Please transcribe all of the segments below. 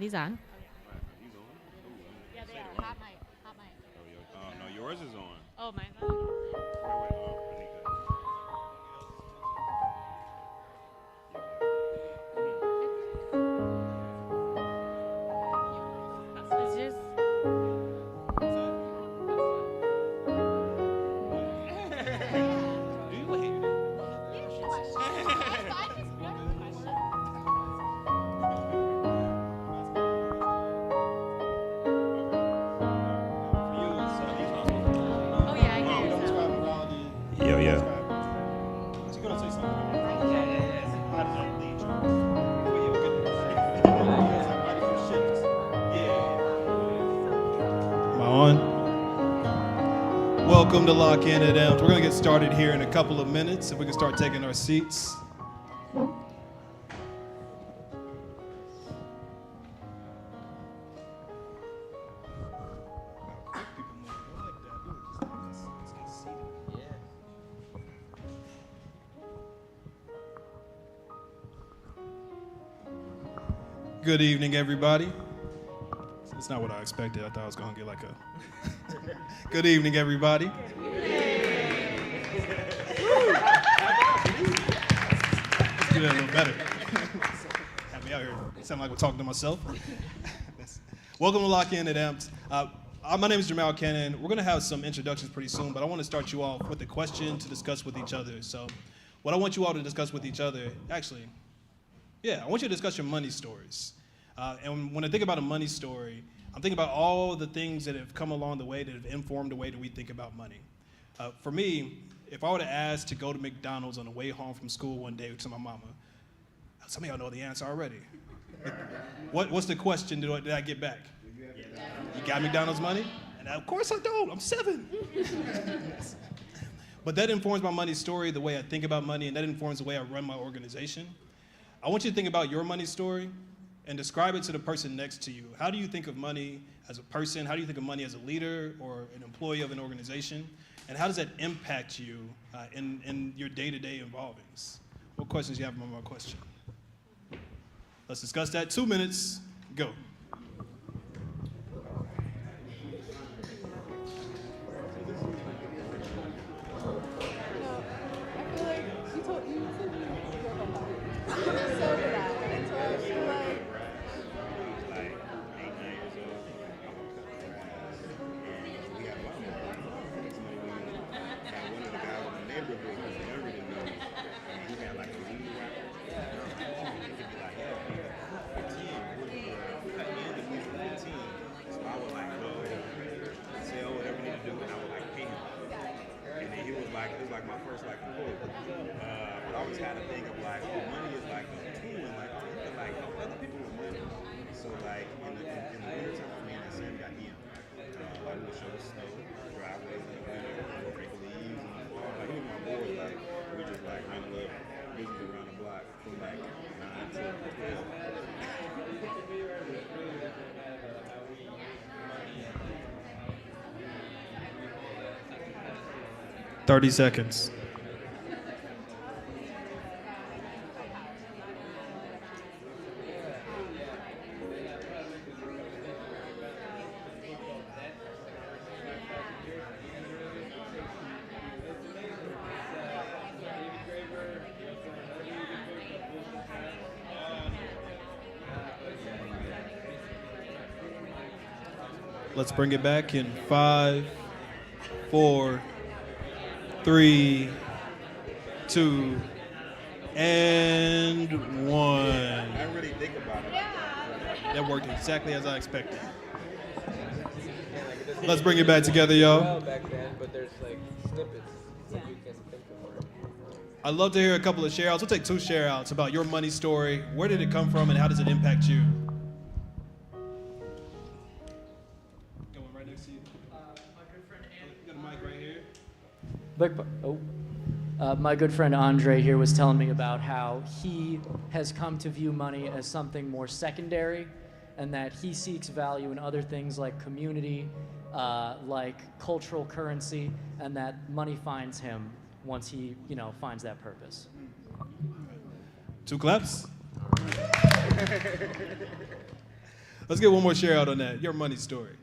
these on? These on? Yeah, they are. Hot mic. Hot mic. Oh, no, yours is on. Oh, mine's Wait, on. It's just... Oh, yeah, I hear you. Yo, yo. Am I on? Welcome to Lock In at AMPT. We're going to get started here in a couple of minutes. If we can start taking our seats. Good evening, everybody. It's not what I expected. I thought I was going to get like a... Good evening, everybody. Let's do that a little better. Have me out here sound like we're talking to myself. Welcome to Lock In at AMPT. My name is Jamal Cannon. We're going to have some introductions pretty soon, but I want to start you off with a question to discuss with each other. So what I want you all to discuss with each other, actually, I want you to discuss your money stories. And when I think about a money story, I'm thinking about all the things that have come along the way that have informed the way that we think about money. For me, if I were to ask to go to McDonald's on the way home from school one day to my mama, some of y'all know the answer already. What's the question did I get back? You got McDonald's money? And of course I don't, I'm 7. But that informs my money story, the way I think about money, and that informs the way I run my organization. I want you to think about your money story and describe it to the person next to you. How do you think of money as a person? How do you think of money as a leader or an employee of an organization? And how does that impact you in your day-to-day involvings? What questions do you have on my question? Let's discuss that. 2 minutes, go. Thirty seconds. Let's bring it back in 5, 4, 3, 2, and 1. I really think about it. That worked exactly as I expected. Let's bring it back together, y'all. Back then, but there's like snippets that you can think of. I'd love to hear a couple of share-outs. We'll take 2 share-outs about your money story. Where did it come from and how does it impact you? Going right next to you. My good friend Andrew. You got a mic right here. My good friend Andre here was telling me about how he has come to view money as something more secondary, and that he seeks value in other things like community, like cultural currency, and that money finds him once he, finds that purpose. 2 claps. Let's get one more share out on that. Your money story.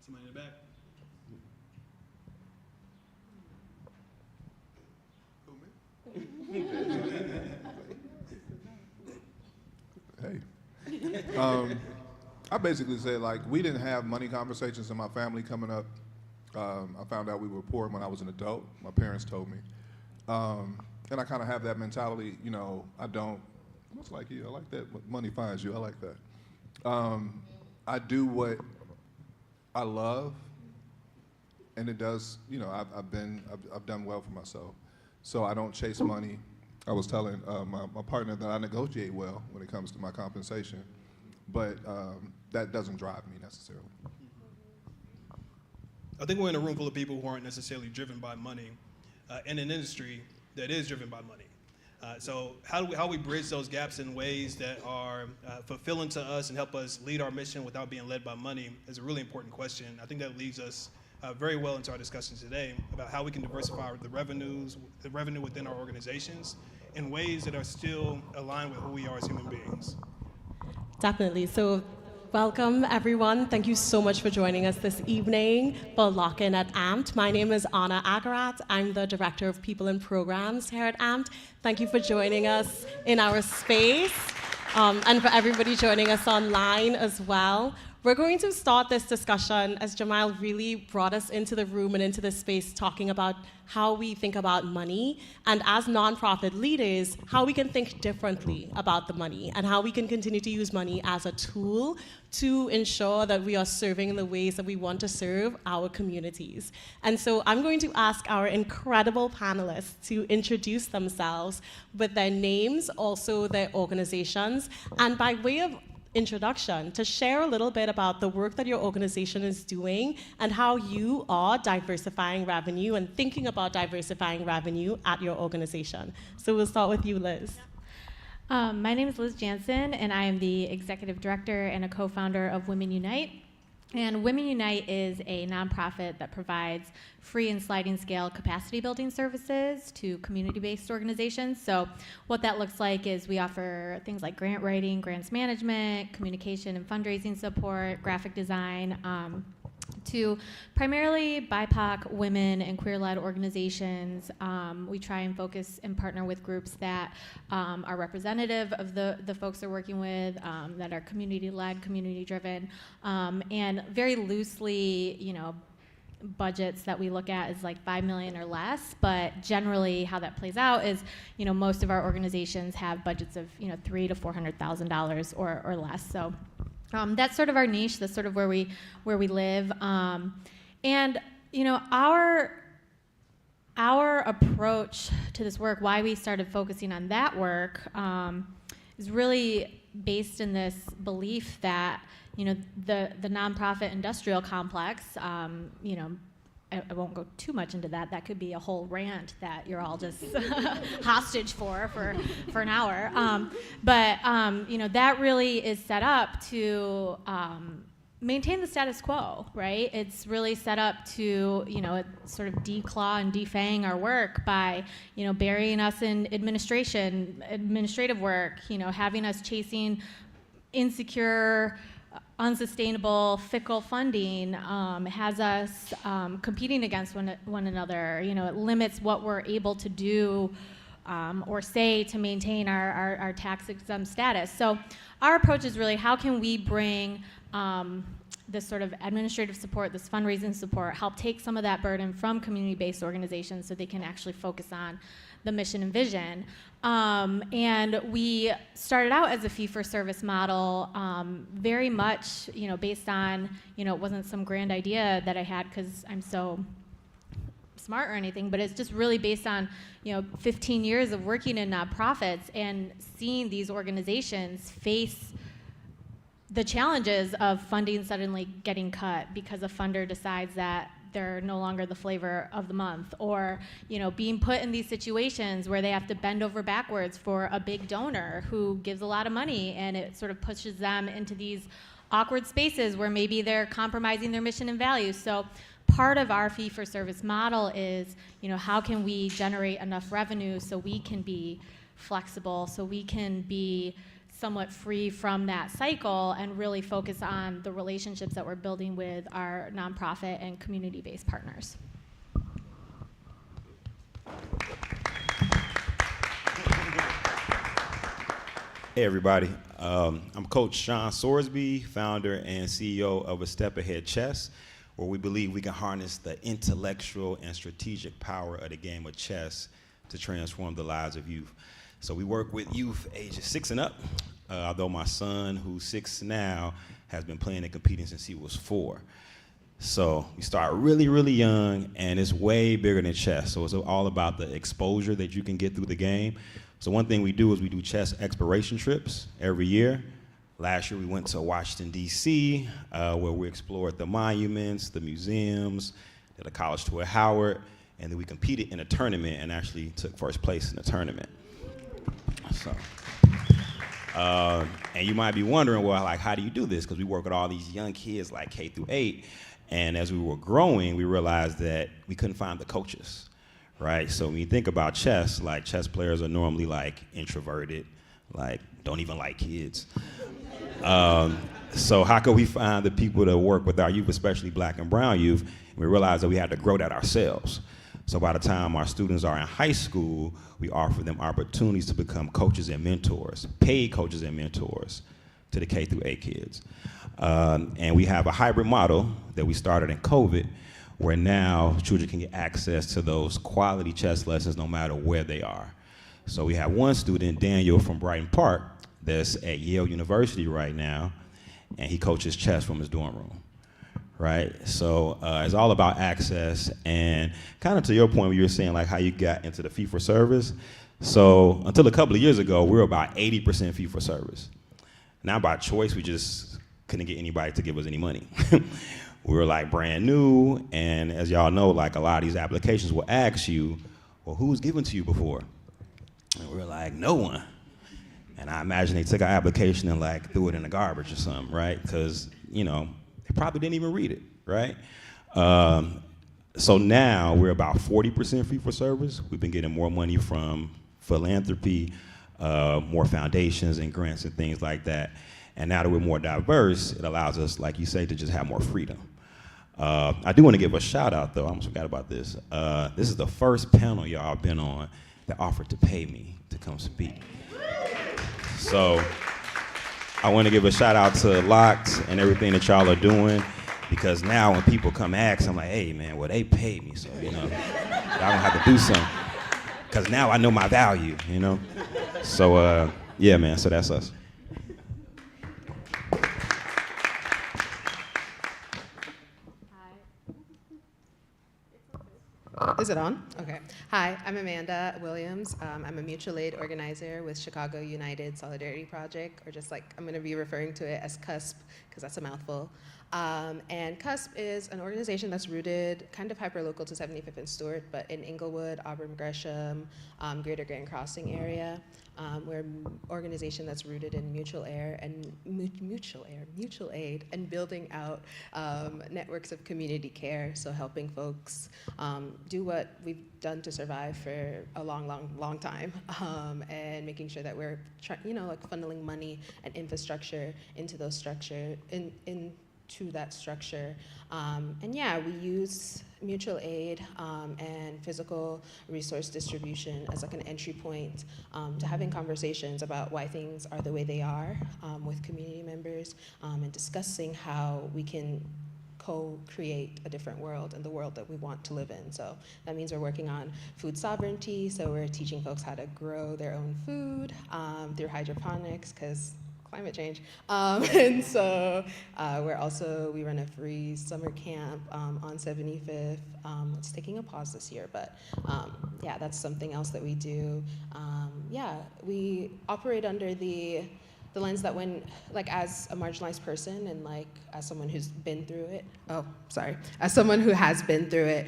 Somebody in the back? Hey. I basically said, like, we didn't have money conversations in my family coming up. I found out we were poor when I was an adult. My parents told me. And I kind of have that mentality, you know, I don't, it's like you, I like that, money finds you, I like that. I do what I love, and it does, you know, I've done well for myself. So I don't chase money. I was telling my partner that I negotiate well when it comes to my compensation, but that doesn't drive me necessarily. I think we're in a room full of people who aren't necessarily driven by money in an industry that is driven by money. So how we bridge those gaps in ways that are fulfilling to us and help us lead our mission without being led by money is a really important question. I think that leads us very well into our discussion today about how we can diversify the revenue within our organizations in ways that are still aligned with who we are as human beings. Definitely. So welcome, everyone. Thank you so much for joining us this evening for Lock-In at AMPT. My name is Anna Agarat. I'm the Director of People and Programs here at AMPT. Thank you for joining us in our space, and for everybody joining us online as well. We're going to start this discussion as Jamal really brought us into the room and into this space talking about how we think about money, and as nonprofit leaders, how we can think differently about the money and how we can continue to use money as a tool to ensure that we are serving in the ways that we want to serve our communities. And so I'm going to ask our incredible panelists to introduce themselves with their names, also their organizations, and by way of introduction, to share a little bit about the work that your organization is doing and how you are diversifying revenue and thinking about diversifying revenue at your organization. So we'll start with you, Liz. My name is Liz Jansen, and I am the executive director and a co-founder of Women Unite. And Women Unite is a nonprofit that provides free and sliding scale capacity building services to community-based organizations. So what that looks like is we offer things like grant writing, grants management, communication and fundraising support, graphic design, to primarily BIPOC women and queer-led organizations. We try and focus and partner with groups that are representative of the folks they're working with, that are community-led, community-driven, and very loosely, you know, budgets that we look at is like $5 million or less, but generally how that plays out is, you know, most of our organizations have budgets of, you know, $300,000 to $400,000 or less. So that's sort of our niche. That's sort of where we live. And you know, our approach to this work, why we started focusing on that work, is really based in this belief that, you know, the nonprofit industrial complex, you know, I won't go too much into that. That could be a whole rant that you're all just hostage for an hour. But you know, that really is set up to maintain the status quo, right? It's really set up to, you know, sort of declaw and defang our work by, you know, burying us in administrative work, you know, having us chasing insecure, unsustainable, fickle funding, has us competing against one another. You know, it limits what we're able to do or say to maintain our tax-exempt status. So our approach is really, how can we bring this sort of administrative support, this fundraising support, help take some of that burden from community-based organizations so they can actually focus on the mission and vision. And we started out as a fee-for-service model, very much, you know, based on, you know, it wasn't some grand idea that I had because I'm so smart or anything, but it's just really based on, you know, 15 years of working in nonprofits and seeing these organizations face the challenges of funding suddenly getting cut because a funder decides that they're no longer the flavor of the month, or, you know, being put in these situations where they have to bend over backwards for a big donor who gives a lot of money, and it sort of pushes them into these awkward spaces where maybe they're compromising their mission and values. So part of our fee-for-service model is, you know, how can we generate enough revenue so we can be flexible, so we can be somewhat free from that cycle and really focus on the relationships that we're building with our nonprofit and community-based partners. Hey everybody, I'm Coach Shawn Sorsby, founder and CEO of A Step Ahead Chess, where we believe we can harness the intellectual and strategic power of the game of chess to transform the lives of youth. So we work with youth ages 6 and up, although my son, who's 6 now, has been playing and competing since he was 4. So we start really, really young, and it's way bigger than chess. So it's all about the exposure that you can get through the game. So one thing we do is we do chess exploration trips every year. Last year we went to Washington, D.C., where we explored the monuments, the museums, did a college tour at Howard, and then we competed in a tournament and actually took first place in the tournament. So, and you might be wondering, well, like, how do you do this? Because we work with all these young kids, like K through 8, and as we were growing, we realized that we couldn't find the coaches. Right, so when you think about chess, like chess players are normally like introverted, like don't even like kids. So how could we find the people to work with our youth, especially Black and brown youth? And we realized that we had to grow that ourselves. So by the time our students are in high school, we offer them opportunities to become coaches and mentors, paid coaches and mentors to the K through 8 kids. And we have a hybrid model that we started in COVID, where now children can get access to those quality chess lessons no matter where they are. So we have one student, Daniel from Brighton Park, that's at Yale University right now, and he coaches chess from his dorm room, right? So it's all about access, and kind of to your point where you were saying like how you got into the fee for service. So until a couple of years ago, we were about 80% fee for service. Now by choice, we just couldn't get anybody to give us any money. We were like brand new, and as y'all know, like a lot of these applications will ask you, well, who's given to you before? And we were like, no one. And I imagine they took our application and like threw it in the garbage or something, right? Because, you know, they probably didn't even read it, right? So now we're about 40% fee for service. We've been getting more money from philanthropy, more foundations and grants and things like that. And now that we're more diverse, it allows us, like you say, to just have more freedom. I do want to give a shout out though, I almost forgot about this. This is the first panel y'all been on that offered to pay me to come speak. So I want to give a shout out to Locked and everything that y'all are doing, because now when people come ask, I'm like, hey man, well they paid me, so you know, y'all gonna have to do something. Because now I know my value, you know? So yeah man, so that's us. Is it on? Okay. Hi, I'm Amanda Williams. I'm a mutual aid organizer with Chicago United Solidarity Project, or just like I'm going to be referring to it as CUSP, because that's a mouthful. And CUSP is an organization that's rooted kind of hyper-local to 75th and Stewart, but in Inglewood, Auburn, Gresham, Greater Grand Crossing area. We're an organization that's rooted in mutual aid, and building out networks of community care, so helping folks do what we've done to survive for a long time, and making sure that we're like funneling money and infrastructure into those into that structure. And yeah, we use mutual aid and physical resource distribution as like an entry point to having conversations about why things are the way they are with community members, and discussing how we can co-create a different world and the world that we want to live in. So that means we're working on food sovereignty, so we're teaching folks how to grow their own food through hydroponics, because climate change. And so we run a free summer camp on 75th. It's taking a pause this year, but yeah, that's something else that we do. Yeah, we operate under the lens that when, like as a marginalized person and like as someone who's been through it, as someone who has been through it,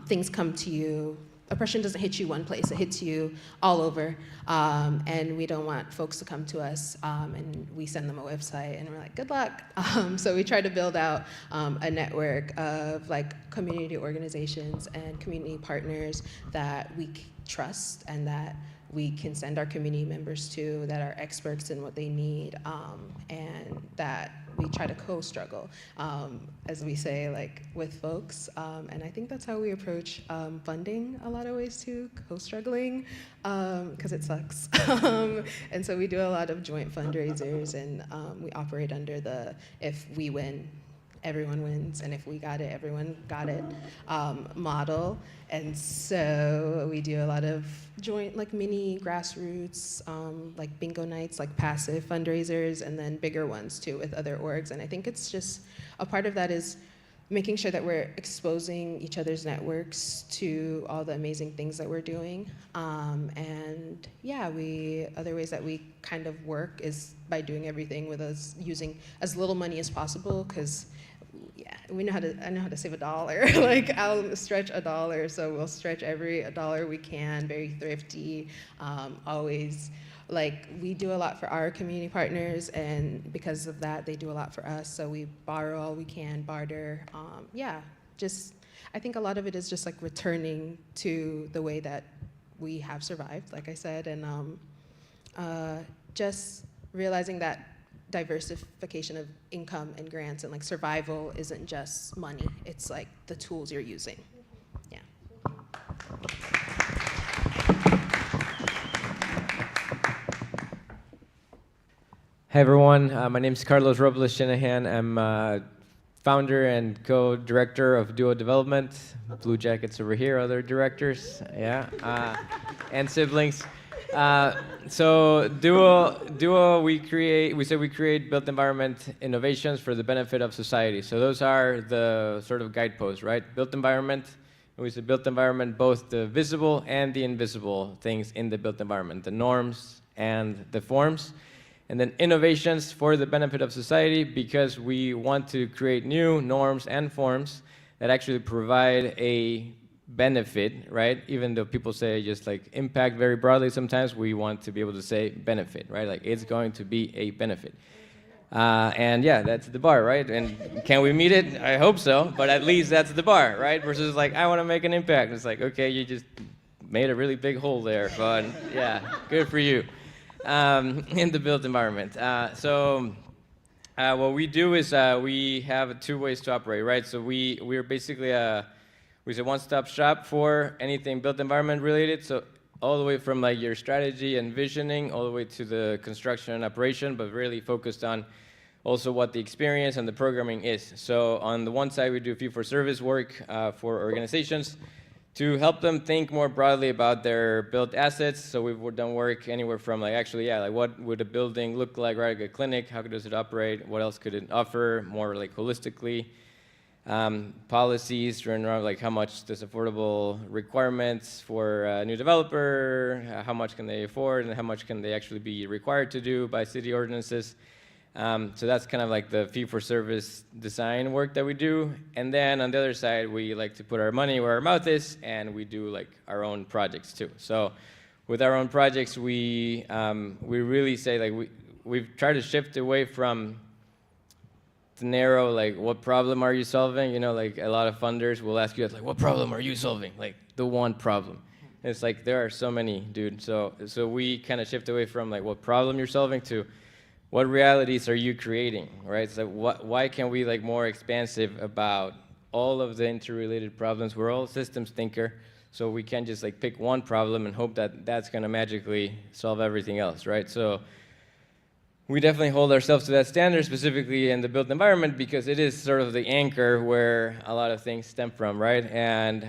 things come to you. Oppression doesn't hit you one place, it hits you all over. And we don't want folks to come to us and we send them a website and we're like, good luck. So we try to build out a network of like community organizations and community partners that we trust and that we can send our community members to that are experts in what they need, and that we try to co-struggle, as we say, like with folks. And I think that's how we approach funding a lot of ways too, co-struggling, because it sucks. And so we do a lot of joint fundraisers, and we operate under the if we win, everyone wins, and if we got it, everyone got it model. And so we do a lot of joint, like mini grassroots, like bingo nights, like passive fundraisers, and then bigger ones too with other orgs. And I think it's just, a part of that is making sure that we're exposing each other's networks to all the amazing things that we're doing. And yeah, other ways that we kind of work is by doing everything with us using as little money as possible, because yeah, I know how to save $1. Like I'll stretch $1, so we'll stretch every $1 we can, very thrifty, always. Like we do a lot for our community partners, and because of that, they do a lot for us. So we borrow all we can, barter. Yeah, just, I think a lot of it is just like returning to the way that we have survived, like I said, and just realizing that diversification of income and grants and like survival isn't just money, it's like the tools you're using. Yeah. Hey everyone, my name is Carlos Robles-Shanahan. I'm founder and co-director of Duo Development. Blue Jackets over here, other directors, yeah, and siblings. So Duo, we create built environment innovations for the benefit of society. So those are the sort of guideposts, right? Built environment, we say built environment, both the visible and the invisible things in the built environment, the norms and the forms. And then innovations for the benefit of society, because we want to create new norms and forms that actually provide a benefit, right? Even though people say just like impact very broadly, sometimes we want to be able to say benefit, right? Like it's going to be a benefit. And yeah, that's the bar, right? And can we meet it? I hope so, but at least that's the bar, right? Versus like, I want to make an impact. It's like, okay, you just made a really big hole there, but yeah, good for you. In the built environment. So what we do is we have two ways to operate, right? So we're basically we say one-stop shop for anything built environment related. So all the way from like your strategy and visioning, all the way to the construction and operation, but really focused on also what the experience and the programming is. So on the one side, we do fee-for-service work for organizations to help them think more broadly about their built assets. So we've done work anywhere from like actually, yeah, like what would a building look like, right? Like a clinic, how does it operate? What else could it offer more like holistically? Policies around like how much does affordable requirements for a new developer, how much can they afford, and how much can they actually be required to do by city ordinances. So that's kind of like the fee-for-service design work that we do. And then on the other side, we like to put our money where our mouth is, and we do like our own projects too. So with our own projects, we really say like we've tried to shift away from the narrow like what problem are you solving? You know, like a lot of funders will ask you like what problem are you solving? Like the one problem. And it's like there are so many, dude. So we kind of shift away from like what problem you're solving to what realities are you creating, right? So why can we like more expansive about all of the interrelated problems? We're all systems thinker, so we can't just like pick one problem and hope that that's gonna magically solve everything else, right? So we definitely hold ourselves to that standard, specifically in the built environment, because it is sort of the anchor where a lot of things stem from, right? And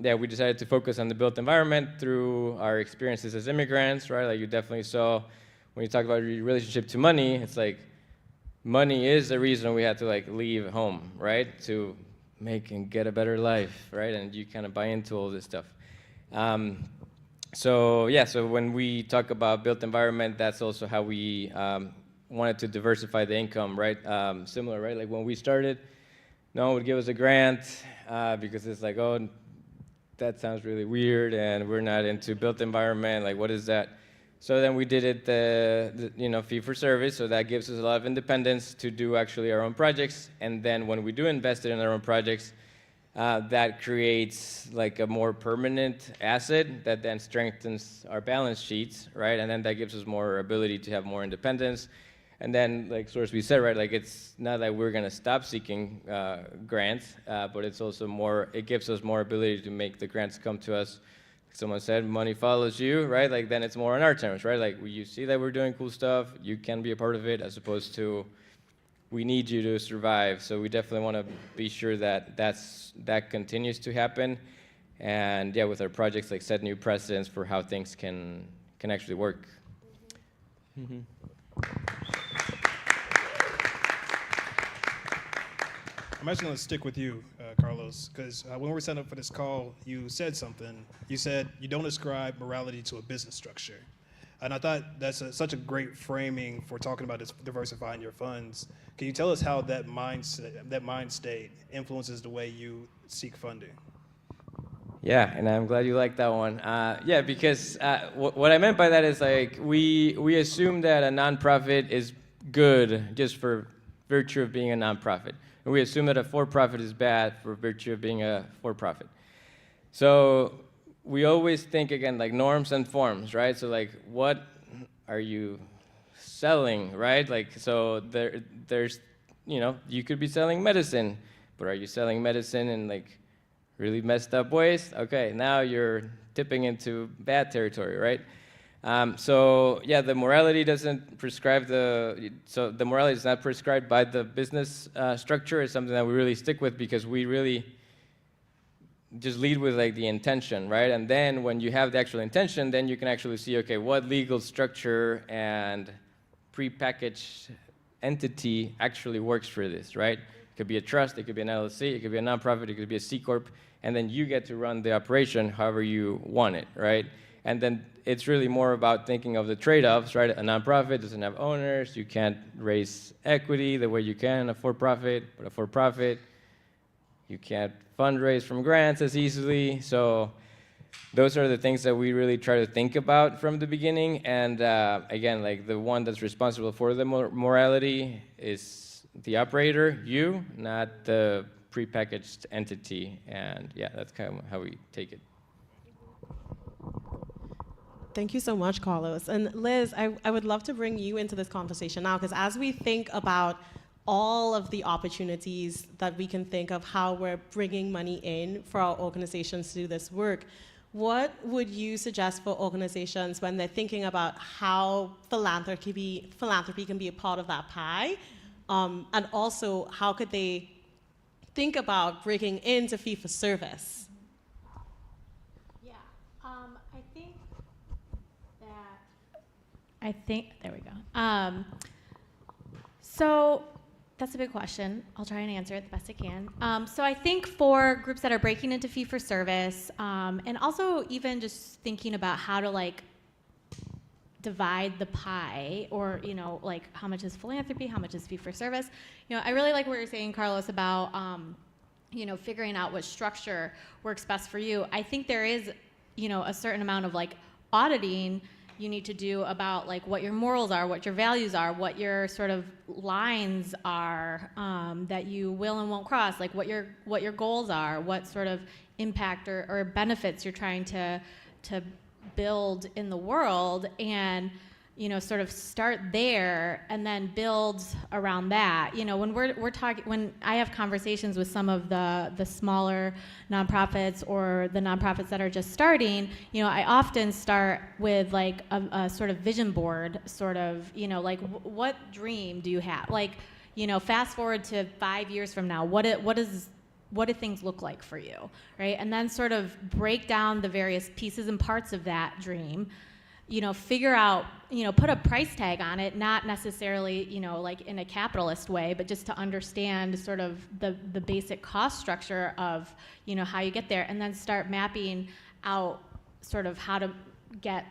yeah, we decided to focus on the built environment through our experiences as immigrants, right? Like you definitely saw when you talk about your relationship to money, it's like money is the reason we had to like leave home, right? To make and get a better life, right? And you kind of buy into all this stuff. So yeah, so when we talk about built environment, that's also how we wanted to diversify the income, right? Similar, right? Like when we started, no one would give us a grant because it's like, oh, that sounds really weird, and we're not into built environment. Like, what is that? So then we did it, the fee for service. So that gives us a lot of independence to do actually our own projects. And then when we do invest in our own projects, that creates like a more permanent asset that then strengthens our balance sheets, right? And then that gives us more ability to have more independence. And then, like Sorsby said, right, like it's not that we're gonna stop seeking grants, but it's also more, it gives us more ability to make the grants come to us. Someone said, money follows you, right? Like then it's more on our terms, right? Like you see that we're doing cool stuff, you can be a part of it, as opposed to, we need you to survive. So we definitely want to be sure that that continues to happen. And yeah, with our projects, like set new precedents for how things can actually work. Mm-hmm. I'm actually going to stick with you, Carlos, because when we were setting up for this call, you said something. You said you don't ascribe morality to a business structure. And I thought that's such a great framing for talking about diversifying your funds. Can you tell us how that mind state influences the way you seek funding? Yeah, and I'm glad you like that one. Yeah, because what I meant by that is like we assume that a nonprofit is good just for virtue of being a nonprofit. And we assume that a for-profit is bad for virtue of being a for-profit. So we always think, again, like norms and forms, right? So like, what are you selling, right? Like, so there's, you know, you could be selling medicine, but are you selling medicine in like really messed up ways? Okay, now you're tipping into bad territory, right? So yeah, the morality doesn't prescribe so the morality is not prescribed by the business structure. It's something that we really stick with because we really just lead with like the intention, right? And then when you have the actual intention, then you can actually see, okay, what legal structure and prepackaged entity actually works for this, right? It could be a trust, it could be an LLC, it could be a nonprofit, it could be a C Corp, and then you get to run the operation however you want it, right? And then it's really more about thinking of the trade-offs, right? A nonprofit doesn't have owners, you can't raise equity the way you can a for-profit, but a for-profit, you can't fundraise from grants as easily. So those are the things that we really try to think about from the beginning. And again, like the one that's responsible for the morality is the operator, you, not the prepackaged entity. And yeah, that's kind of how we take it. Thank you so much, Carlos. And Liz, I would love to bring you into this conversation now, because as we think about all of the opportunities that we can think of how we're bringing money in for our organizations to do this work, what would you suggest for organizations when they're thinking about how philanthropy can be a part of that pie? And also, how could they think about breaking into fee-for-service? There we go. So that's a big question. I'll try and answer it the best I can. So I think for groups that are breaking into fee-for-service, and also even just thinking about how to like divide the pie, or like how much is philanthropy, how much is fee-for-service. I really like what you're saying, Carlos, about figuring out what structure works best for you. I think there is a certain amount of like auditing you need to do about like what your morals are, what your values are, what your sort of lines are that you will and won't cross, like what your goals are, what sort of impact or benefits you're trying to build in the world, and sort of start there and then build around that. When we're talking, when I have conversations with some of the smaller nonprofits or the nonprofits that are just starting, I often start with like a sort of vision board, sort of, like what dream do you have? Like, fast forward to 5 years from now, what do things look like for you, right? And then sort of break down the various pieces and parts of that dream. Figure out, put a price tag on it, not necessarily, like in a capitalist way, but just to understand sort of the basic cost structure of, how you get there, and then start mapping out sort of how to get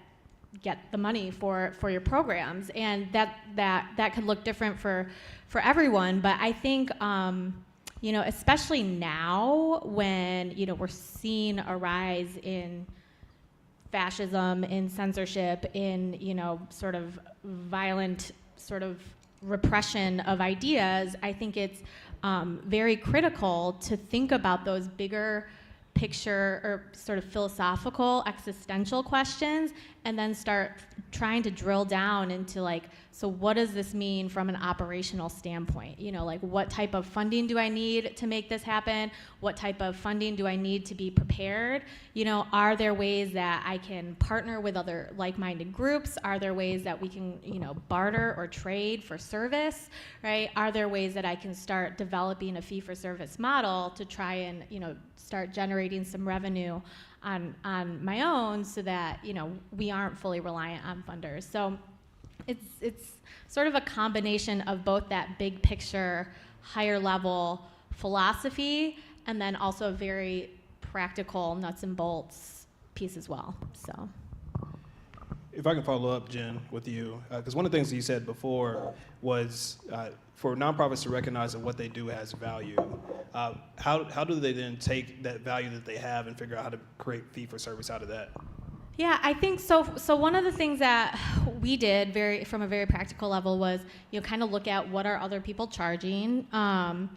the money for your programs. And that could look different for everyone, but I think, especially now when, we're seeing a rise in fascism, in censorship, in sort of violent sort of repression of ideas, I think it's very critical to think about those bigger picture or sort of philosophical existential questions, and then start trying to drill down into like, so what does this mean from an operational standpoint? You know, like what type of funding do I need to make this happen? What type of funding do I need to be prepared? You know, are there ways that I can partner with other like-minded groups? Are there ways that we can, you know, barter or trade for service, right? Are there ways that I can start developing a fee-for-service model to try and, you know, start generating some revenue on my own so that, you know, we aren't fully reliant on funders. So it's sort of a combination of both that big picture, higher level philosophy, and then also a very practical nuts and bolts piece as well, so. If I can follow up, Jen, with you, because one of the things you said before was for nonprofits to recognize that what they do has value. How do they then take that value that they have and figure out how to create fee for service out of that? Yeah, I think so. So one of the things that we did from a very practical level was, you know, kind of look at what are other people charging. Now,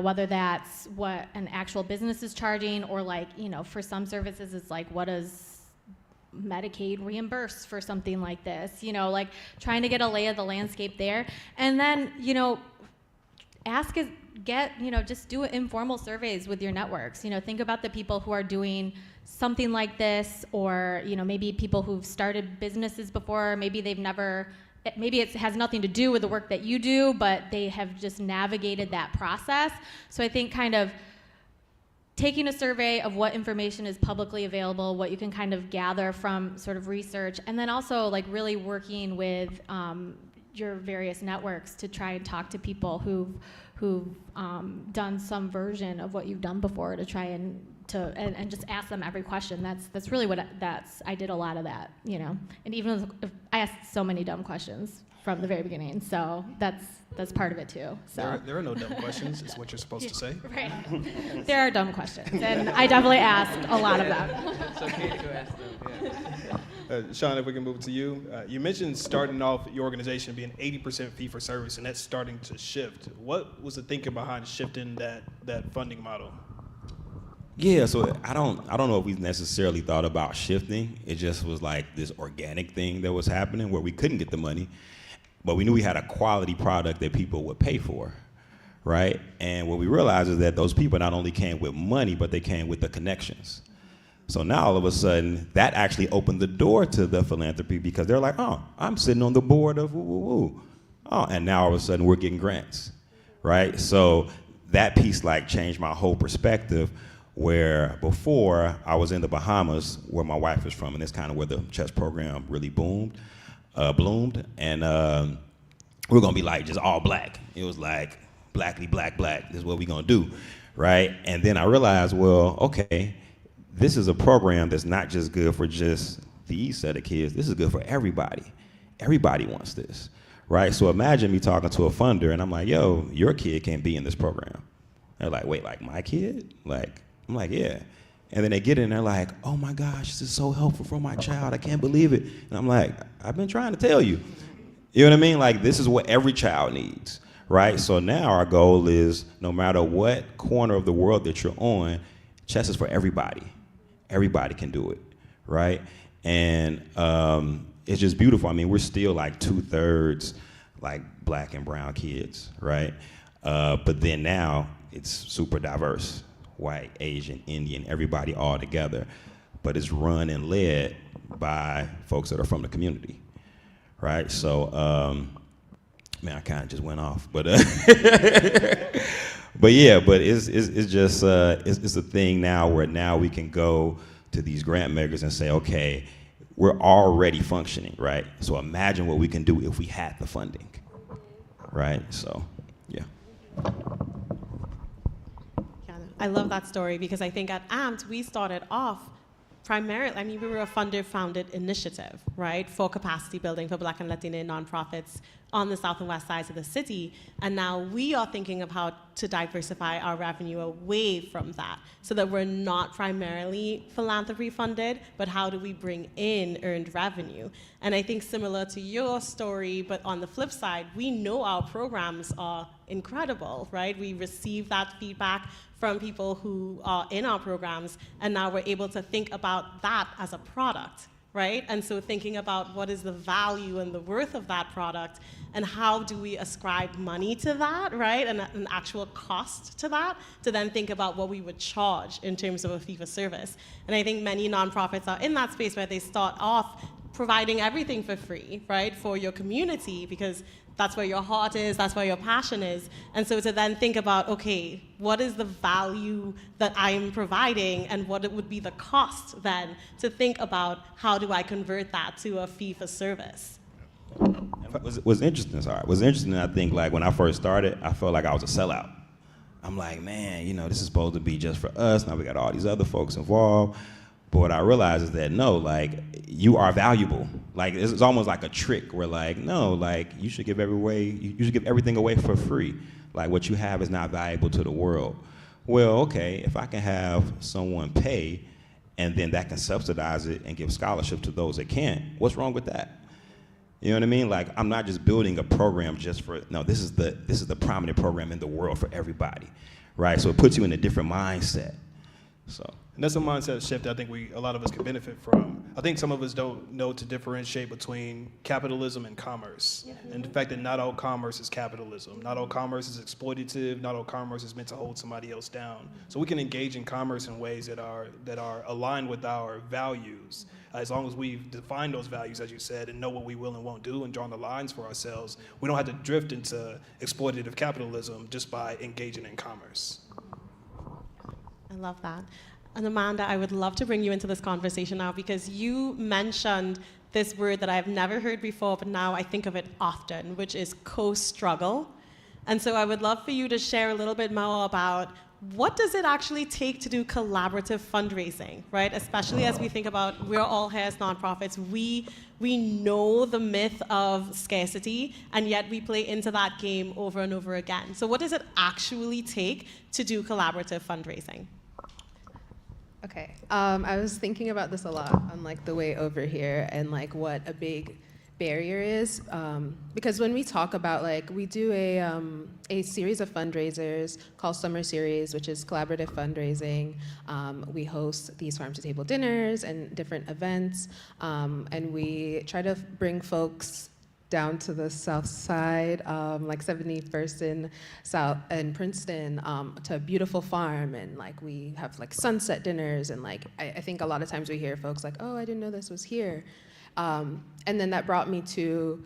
whether that's what an actual business is charging, or like, you know, for some services, it's like, what does Medicaid reimburse for something like this? You know, like trying to get a lay of the landscape there. And then, you know, just do informal surveys with your networks. You know, think about the people who are doing something like this, or, you know, maybe people who've started businesses before, maybe it has nothing to do with the work that you do, but they have just navigated that process. So I think kind of taking a survey of what information is publicly available, what you can kind of gather from sort of research, and then also like really working with your various networks to try and talk to people who've done some version of what you've done before, to try and just ask them every question. That's really I did a lot of that, you know. And even if I asked so many dumb questions from the very beginning, so that's part of it too. So there are no dumb questions, is what you're supposed to say. Right. There are dumb questions, and I definitely asked a lot of them. It's okay to ask them, yeah. Shawn, if we can move to you. You mentioned starting off your organization being 80% fee for service, and that's starting to shift. What was the thinking behind shifting that funding model? Yeah, so I don't know if we necessarily thought about shifting. It just was like this organic thing that was happening where we couldn't get the money, but we knew we had a quality product that people would pay for, right? And what we realized is that those people not only came with money, but they came with the connections. So now all of a sudden, that actually opened the door to the philanthropy, because they're like, oh, I'm sitting on the board of woo, woo, woo. Oh, and now all of a sudden we're getting grants, right? So that piece like changed my whole perspective, where before I was in the Bahamas, where my wife is from, and that's kind of where the chess program really bloomed, and we're gonna be like just all black. It was like blackly black, this is what we're gonna do, right? And then I realized, well, okay, this is a program that's not just good for just these set of kids, this is good for everybody. Everybody wants this, right? So imagine me talking to a funder and I'm like, yo, your kid can't be in this program. They're like, wait, like my kid? Like, I'm like, yeah. And then they get in and they're like, oh my gosh, this is so helpful for my child, I can't believe it. And I'm like, I've been trying to tell you. You know what I mean? Like, this is what every child needs, right? So now our goal is, no matter what corner of the world that you're on, chess is for everybody. Everybody can do it, right? And it's just beautiful. I mean, we're still like 2/3 like black and brown kids, right? But then now it's super diverse. White, Asian, Indian, everybody all together. But it's run and led by folks that are from the community, right? So, man, I kind of just went off, but but yeah, but it's just it's a thing now where now we can go to these grant makers and say, okay, we're already functioning, right? So imagine what we can do if we had the funding, right? So, yeah. I love that story, because I think at AMPT we started off primarily, I mean, we were a funder-founded initiative, right, for capacity building for Black and Latina nonprofits on the south and west sides of the city. And now we are thinking of how to diversify our revenue away from that so that we're not primarily philanthropy funded, but how do we bring in earned revenue? And I think similar to your story, but on the flip side, we know our programs are incredible, right? We receive that feedback from people who are in our programs, and now we're able to think about that as a product, right? And so thinking about what is the value and the worth of that product, and how do we ascribe money to that, right? And an actual cost to that, to then think about what we would charge in terms of a fee for service. And I think many nonprofits are in that space where they start off providing everything for free, right, for your community, because that's where your heart is, that's where your passion is. And so to then think about, okay, what is the value that I'm providing, and what it would be the cost then to think about how do I convert that to a fee for service. Was interesting, was interesting, I think, like, when I first started, I felt like I was a sellout. I'm like, man, you know, this is supposed to be just for us, now we got all these other folks involved. But what I realized is that, no, like, you are valuable. Like, it's almost like a trick where, like, no, like, you should give everything away for free. Like, what you have is not valuable to the world. Well, okay, if I can have someone pay and then that can subsidize it and give scholarship to those that can't, what's wrong with that? You know what I mean? Like, I'm not just building a program just for, no, this is the prominent program in the world for everybody, right? So it puts you in a different mindset, so. And that's a mindset shift I think a lot of us can benefit from. I think some of us don't know to differentiate between capitalism and commerce. Mm-hmm. And the fact that not all commerce is capitalism. Not all commerce is exploitative. Not all commerce is meant to hold somebody else down. So we can engage in commerce in ways that are aligned with our values. As long as we've defined those values, as you said, and know what we will and won't do and drawn the lines for ourselves, we don't have to drift into exploitative capitalism just by engaging in commerce. I love that. And Amanda, I would love to bring you into this conversation now, because you mentioned this word that I've never heard before, but now I think of it often, which is co-struggle. And so I would love for you to share a little bit more about what does it actually take to do collaborative fundraising, right? Especially as we think about, we're all here as nonprofits, we know the myth of scarcity, and yet we play into that game over and over again. So what does it actually take to do collaborative fundraising? Okay, I was thinking about this a lot on like the way over here, and like what a big barrier is, because when we talk about, like, we do a series of fundraisers called Summer Series, which is collaborative fundraising. We host these farm to table dinners and different events, and we try to bring folks down to the south side, like 71st in South and Princeton, to a beautiful farm, and like we have like sunset dinners, and like I think a lot of times we hear folks like, oh, I didn't know this was here. And then that brought me to,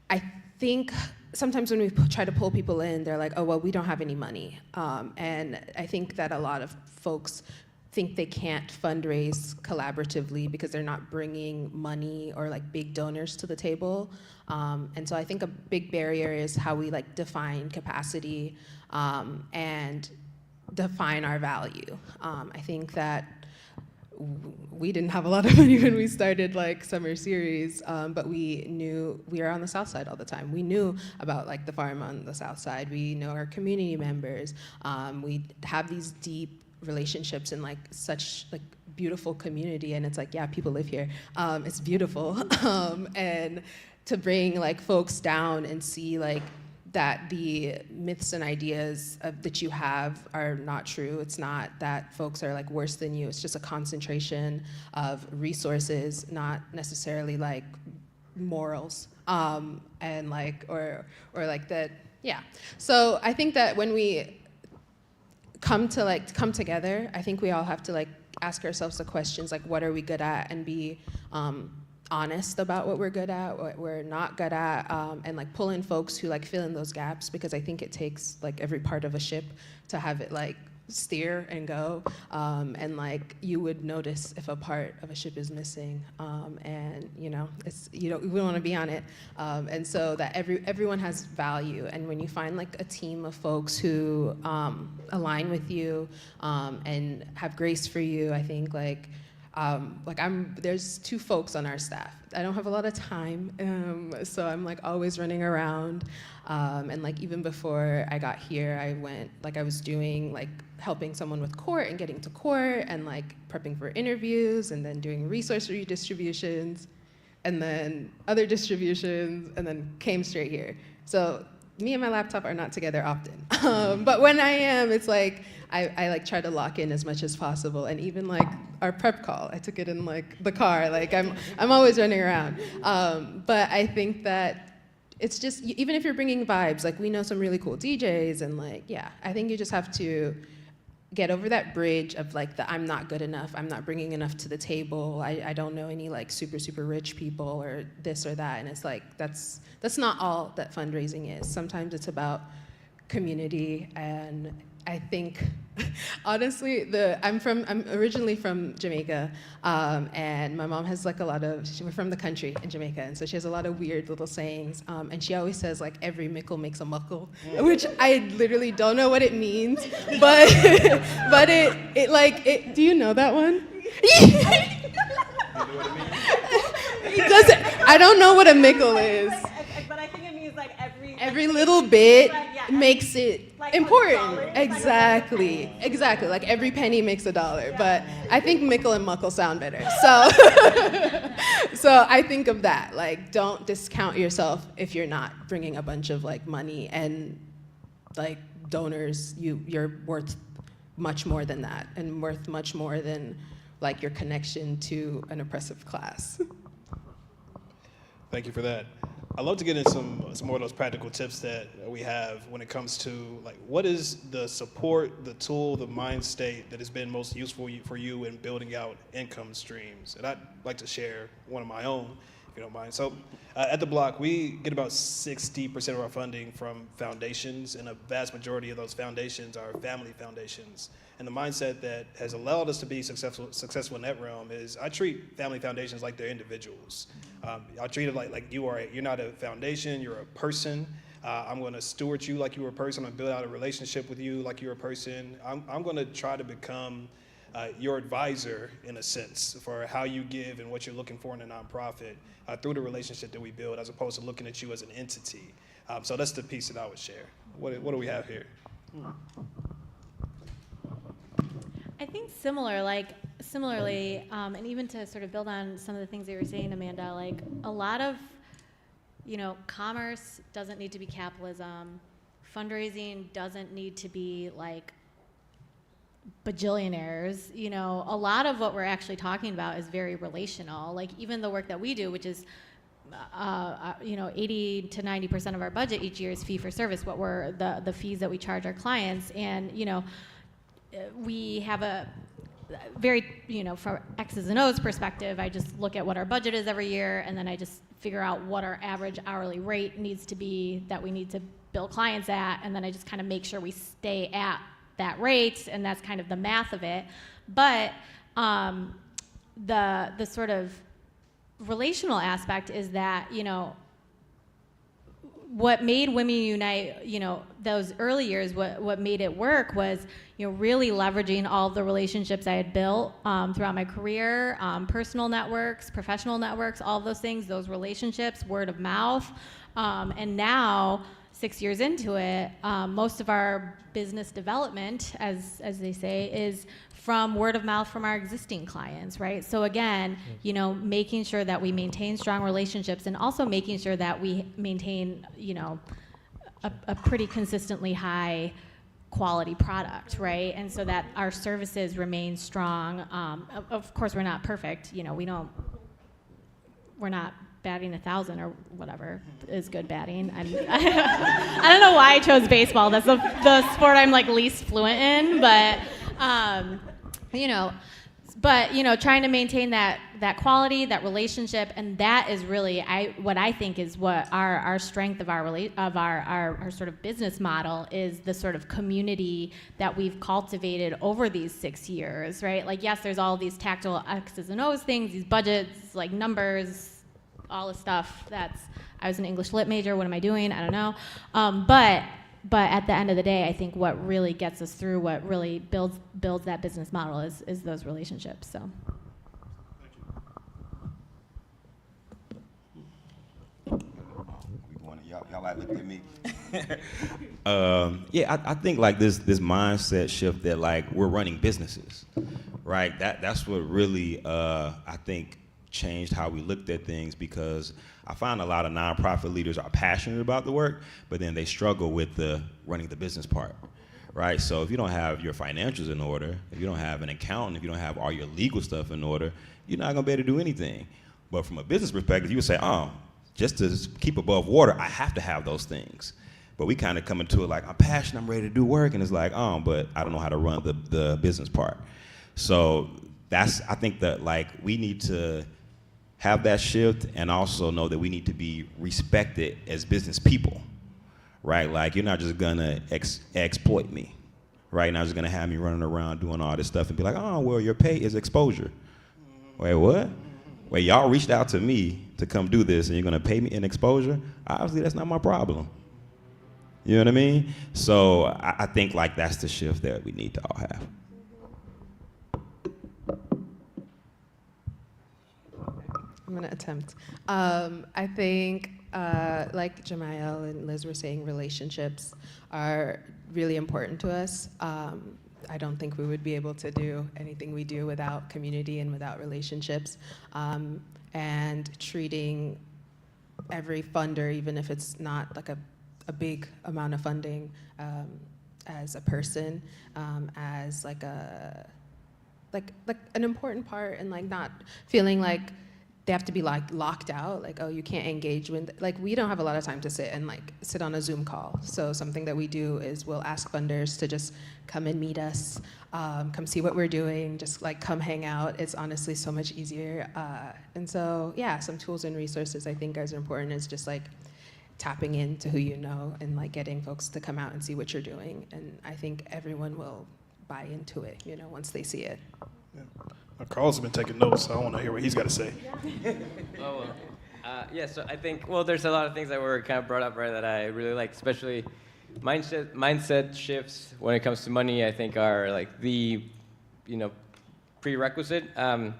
I think sometimes when we try to pull people in, they're like, oh, well, we don't have any money. And I think that a lot of folks think they can't fundraise collaboratively because they're not bringing money or like big donors to the table. And so I think a big barrier is how we like define capacity and define our value. I think that we didn't have a lot of money when we started like Summer Series, but we knew we were on the south side all the time. We knew about like the farm on the south side. We know our community members. We have these deep relationships in like such like beautiful community, and it's like, yeah, people live here. It's beautiful. And to bring like folks down and see like that the myths and ideas that you have are not true. It's not that folks are like worse than you. It's just a concentration of resources, not necessarily like morals, and like or like that. Yeah. So I think that when we come together, I think we all have to like ask ourselves the questions like, what are we good at, and be honest about what we're good at, what we're not good at, and like pull in folks who like fill in those gaps, because I think it takes like every part of a ship to have it like steer and go, and like you would notice if a part of a ship is missing, and you know, it's, you know, we want to be on it, and so that everyone has value, and when you find like a team of folks who align with you and have grace for you, I think like there's 2 folks on our staff. I don't have a lot of time, so I'm like always running around. And like even before I got here, I was doing like helping someone with court and getting to court and like prepping for interviews and then doing resource redistributions and then other distributions and then came straight here. So me and my laptop are not together often. But when I am, it's like, I like try to lock in as much as possible. And even like our prep call, I took it in like the car. Like I'm always running around. But I think that it's just, even if you're bringing vibes, like we know some really cool DJs and like, yeah, I think you just have to get over that bridge of like I'm not good enough, I'm not bringing enough to the table, I don't know any like super, super rich people or this or that. And it's like, that's not all that fundraising is. Sometimes it's about community. And I think, honestly, I'm originally from Jamaica, and my mom has like we're from the country in Jamaica, and so she has a lot of weird little sayings, and she always says like every mickle makes a muckle, which I literally don't know what it means, but do you know that one? I don't know what a mickle is. But I think it means like Every little bit like, makes it like important. $1. Exactly. Like every penny makes a dollar. Yeah. But I think mickle and muckle sound better. So I think of that. Like, don't discount yourself if you're not bringing a bunch of like money and like donors. You're worth much more than that, and worth much more than like your connection to an oppressive class. Thank you for that. I'd love to get into some more of those practical tips that we have when it comes to like what is the support, the tool, the mind state that has been most useful for you in building out income streams. And I'd like to share one of my own, if you don't mind. So at the Block, we get about 60% of our funding from foundations, and a vast majority of those foundations are family foundations. And the mindset that has allowed us to be successful in that realm is I treat family foundations like they're individuals. I treat it like you're not a foundation, you're a person. I'm going to steward you like you're a person. I'm going to build out a relationship with you like you're a person. I'm going to try to become your advisor, in a sense, for how you give and what you're looking for in a nonprofit through the relationship that we build, as opposed to looking at you as an entity. So that's the piece that I would share. What do we have here? I think similarly, and even to sort of build on some of the things that you were saying, Amanda, like a lot of, commerce doesn't need to be capitalism. Fundraising doesn't need to be like bajillionaires. A lot of what we're actually talking about is very relational. Like even the work that we do, which is 80 to 90% of our budget each year is fee for service, what were the fees that we charge our clients. And, we have a very, from X's and O's perspective, I just look at what our budget is every year, and then I just figure out what our average hourly rate needs to be that we need to bill clients at, and then I just kind of make sure we stay at that rate, and that's kind of the math of it. But the sort of relational aspect is that, what made Women Unite, those early years, what made it work was, really leveraging all of the relationships I had built throughout my career, personal networks, professional networks, all of those things, those relationships, word of mouth. And now, 6 years into it, most of our business development, as they say, is from word of mouth from our existing clients, right? So again, making sure that we maintain strong relationships, and also making sure that we maintain, a pretty consistently high quality product, right? And so that our services remain strong. Of course, we're not perfect. We're not batting 1,000 or whatever is good batting. I don't know why I chose baseball. That's the sport I'm like least fluent in, but trying to maintain that quality, that relationship, and that is really what I think is what our strength of our sort of business model is, the sort of community that we've cultivated over these 6 years, right? Like, yes, there's all these tactile X's and O's things, these budgets, like numbers, all the stuff I was an English lit major, what am I doing? I don't know. But at the end of the day, I think what really gets us through, what really builds that business model is those relationships. So. Y'all like looked at me. Yeah, I think like this mindset shift that like we're running businesses, right? That's what really I think changed how we looked at things, because I find a lot of nonprofit leaders are passionate about the work, but then they struggle with the running the business part, right? So if you don't have your financials in order, if you don't have an accountant, if you don't have all your legal stuff in order, you're not gonna be able to do anything. But from a business perspective, you would say, oh, just to keep above water, I have to have those things. But we kind of come into it like, I'm passionate, I'm ready to do work, and it's like, oh, but I don't know how to run the business part. So I think that like we need to have that shift, and also know that we need to be respected as business people, right? Like you're not just gonna exploit me, right? You're not just gonna have me running around doing all this stuff and be like, oh, well, your pay is exposure. Wait, what? Wait, y'all reached out to me to come do this and you're gonna pay me in exposure? Obviously, that's not my problem. You know what I mean? So I think like that's the shift that we need to all have. I'm gonna attempt. I think, like Jamael and Liz were saying, relationships are really important to us. I don't think we would be able to do anything we do without community and without relationships. And treating every funder, even if it's not like a big amount of funding, as a person, as like an important part, and like not feeling like they have to be like locked out, like, oh, you can't engage with, like we don't have a lot of time to sit on a Zoom call. So something that we do is we'll ask funders to just come and meet us, come see what we're doing, just like come hang out. It's honestly so much easier. And so yeah, some tools and resources I think are as important as just like tapping into who you know and like getting folks to come out and see what you're doing. And I think everyone will buy into it, you know, once they see it. Yeah. Carl's been taking notes, so I want to hear what he's got to say. Yeah, so I think, well, there's a lot of things that were kind of brought up, right, that I really like, especially mindset shifts when it comes to money, I think are like the, prerequisite. But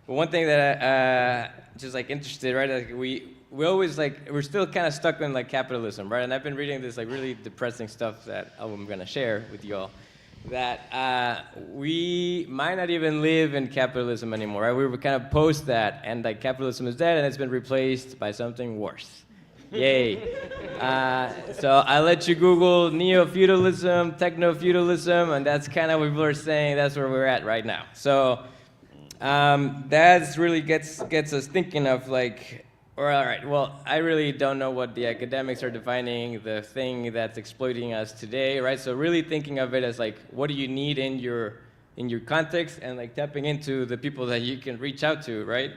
one thing that just like interested, right, like we always like, we're still kind of stuck in like capitalism, right? And I've been reading this like really depressing stuff that I'm going to share with you all, that we might not even live in capitalism anymore, right? We were kind of post that, and like capitalism is dead, and it's been replaced by something worse. Yay. So I let you Google neo-feudalism, techno-feudalism, and that's kind of what people are saying that's where we're at right now. So that really gets us thinking of like, all right, well, I really don't know what the academics are defining the thing that's exploiting us today, right? So really thinking of it as like, what do you need in your context, and like tapping into the people that you can reach out to, right?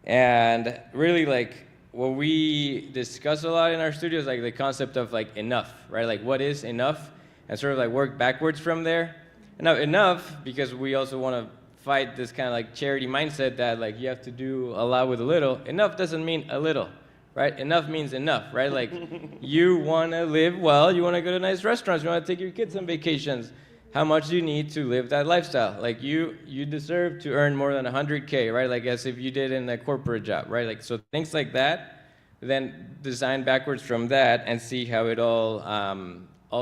And really like what we discuss a lot in our studios, like the concept of like enough, right? Like what is enough, and sort of like work backwards from there. And now enough, because we also want to fight this kind of like charity mindset that like you have to do a lot with a little. Enough doesn't mean a little, right? Enough means enough, right? Like you want to live well, you want to go to nice restaurants, you want to take your kids on vacations. How much do you need to live that lifestyle? Like you deserve to earn more than 100K, right? Like as if you did in a corporate job, right? Like so things like that, then design backwards from that and see how it all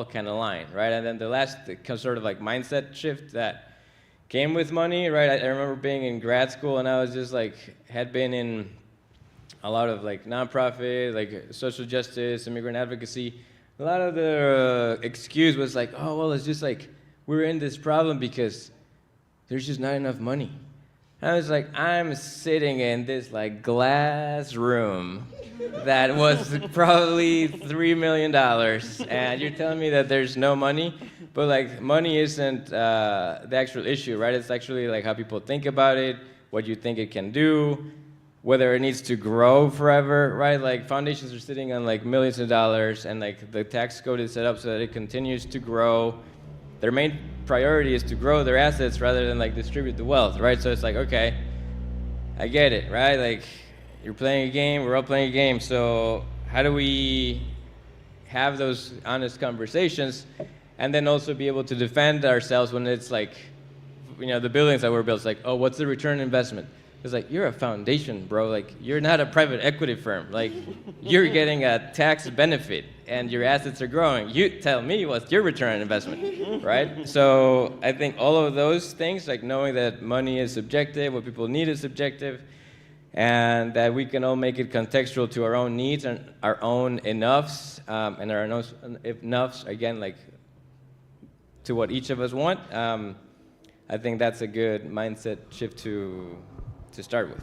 can align, right? And then the last sort of like mindset shift that came with money, right? I remember being in grad school, and I was just like, had been in a lot of like nonprofit, like social justice, immigrant advocacy. A lot of the excuse was like, oh, well, it's just like, we're in this problem because there's just not enough money. And I was like, I'm sitting in this like glass room that was probably $3 million, and you're telling me that there's no money? But like money isn't the actual issue, right? It's actually like how people think about it, what you think it can do, whether it needs to grow forever, right? Like foundations are sitting on like millions of dollars, and like the tax code is set up so that it continues to grow. Their main priority is to grow their assets rather than like distribute the wealth, right? So it's like, okay, I get it, right? Like you're playing a game, we're all playing a game. So how do we have those honest conversations, and then also be able to defend ourselves when it's like, the buildings that were built, it's like, oh, what's the return on investment? It's like, you're a foundation, bro. Like, you're not a private equity firm. Like, you're getting a tax benefit and your assets are growing. You tell me what's your return on investment, right? So I think all of those things, like knowing that money is subjective, what people need is subjective, and that we can all make it contextual to our own needs and our own enoughs, and our enoughs, again, like to what each of us want. I think that's a good mindset shift to start with.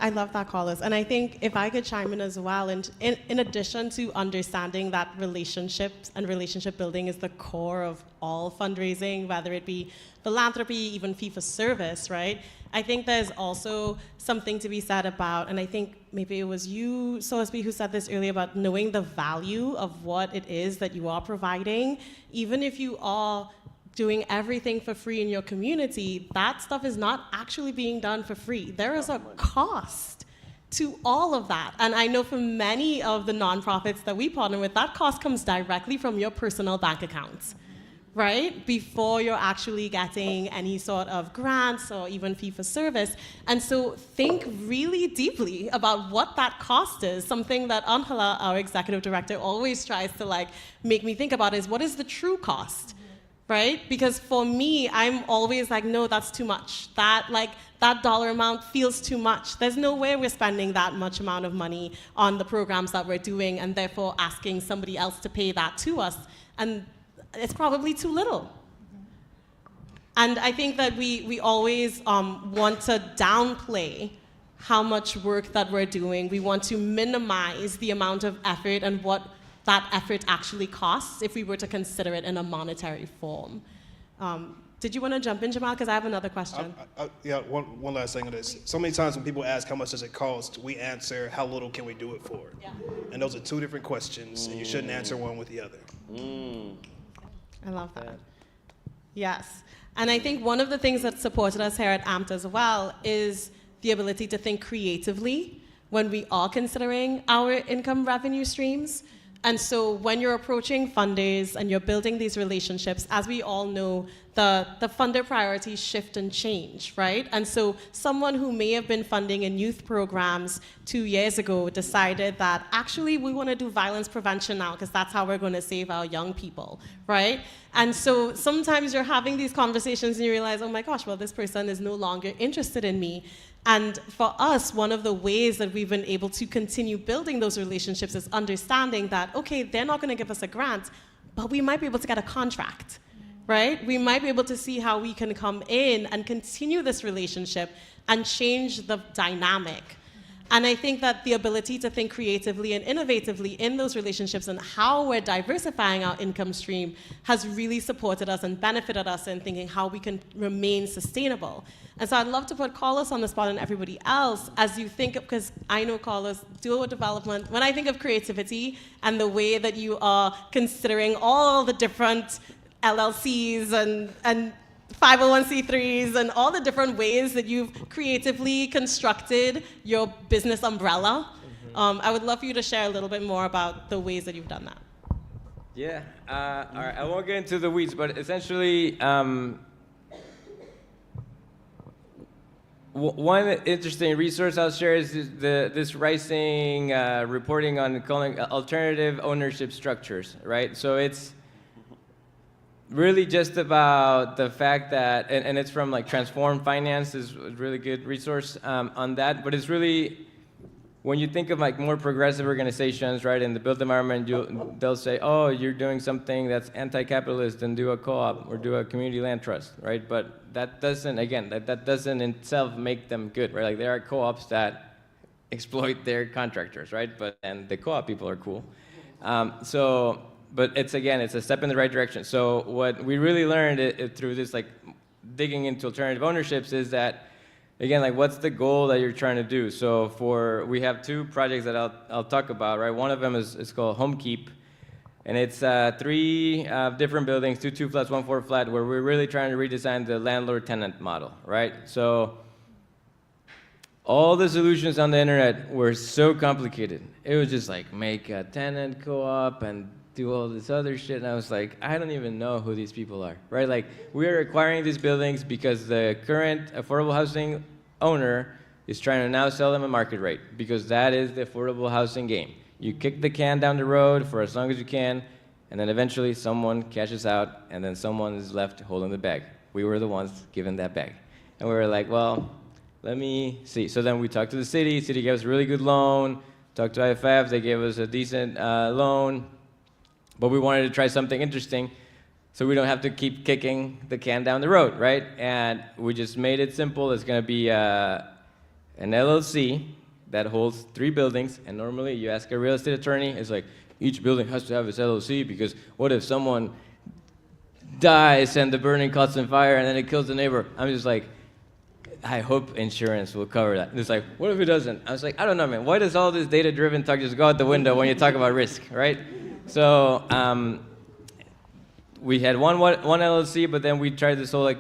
I love that, Carlos. And I think if I could chime in as well, and in addition to understanding that relationships and relationship building is the core of all fundraising, whether it be philanthropy, even fee-for-service, right? I think there's also something to be said about, and I think maybe it was you, Sorsby, who said this earlier about knowing the value of what it is that you are providing. Even if you are doing everything for free in your community, that stuff is not actually being done for free. There is a cost to all of that. And I know for many of the nonprofits that we partner with, that cost comes directly from your personal bank accounts, right? Before you're actually getting any sort of grants or even fee for service. And so think really deeply about what that cost is. Something that Angela, our executive director, always tries to make me think about is what is the true cost? Right? Because for me, I'm always like, no, that's too much. That dollar amount feels too much. There's no way we're spending that much amount of money on the programs that we're doing and therefore asking somebody else to pay that to us. And it's probably too little. And I think that we always want to downplay how much work that we're doing. We want to minimize the amount of effort and what that effort actually costs if we were to consider it in a monetary form. Did you want to jump in, Jamal? Because I have another question. Yeah, one last thing on this. So many times when people ask how much does it cost, we answer how little can we do it for? Yeah. And those are two different questions, and you shouldn't answer one with the other. I love that. Yes. And I think one of the things that supported us here at AMPT as well is the ability to think creatively when we are considering our income revenue streams. And so when you're approaching funders and you're building these relationships, as we all know, the funder priorities shift and change, right? And so someone who may have been funding in youth programs 2 years ago decided that actually we want to do violence prevention now because that's how we're going to save our young people, right? And so sometimes you're having these conversations and you realize, oh my gosh, well, this person is no longer interested in me. And for us, one of the ways that we've been able to continue building those relationships is understanding that, okay, they're not going to give us a grant, but we might be able to get a contract, right? We might be able to see how we can come in and continue this relationship and change the dynamic. And I think that the ability to think creatively and innovatively in those relationships and how we're diversifying our income stream has really supported us and benefited us in thinking how we can remain sustainable. And so I'd love to put Carlos on the spot and everybody else as you think of, because I know Carlos, dual development, when I think of creativity and the way that you are considering all the different LLCs and 501c3s and all the different ways that you've creatively constructed your business umbrella. I would love for you to share a little bit more about the ways that you've done that. Yeah, all right, I won't get into the weeds, but essentially, one interesting resource I'll share is this rising reporting on calling alternative ownership structures, right? So it's really just about the fact that, and it's from Transform Finance is a really good resource on that, but it's really, when you think of more progressive organizations, right, in the built environment, they'll say, oh, you're doing something that's anti-capitalist and do a co-op or do a community land trust, right? But that doesn't, again, that doesn't in itself make them good, right? There are co-ops that exploit their contractors, right? And the co-op people are cool. But it's a step in the right direction. So what we really learned through this digging into alternative ownerships is that, again, what's the goal that you're trying to do? So we have two projects that I'll talk about, right? One of them is called Home Keep, and it's 3 different buildings, 2 2-flats, 1 4-flat, where we're really trying to redesign the landlord-tenant model, right? So all the solutions on the internet were so complicated. It was just make a tenant co-op and do all this other shit. And I was like, I don't even know who these people are, right? Like, we're acquiring these buildings because the current affordable housing owner is trying to now sell them a market rate, because that is the affordable housing game. You kick the can down the road for as long as you can, and then eventually someone cashes out, and then someone is left holding the bag. We were the ones given that bag. And we were like, well, let me see. So then we talked to the city. City gave us a really good loan. Talked to IFF. They gave us a decent loan. But we wanted to try something interesting so we don't have to keep kicking the can down the road, right? And we just made it simple. It's going to be an LLC that holds 3 buildings. And normally you ask a real estate attorney, it's like, each building has to have its LLC, because what if someone dies and the burning causes on fire and then it kills the neighbor? I'm just like, I hope insurance will cover that. And it's like, what if it doesn't? I was like, I don't know, man. Why does all this data-driven talk just go out the window when you talk about risk, right? So we had one LLC, but then we tried this whole like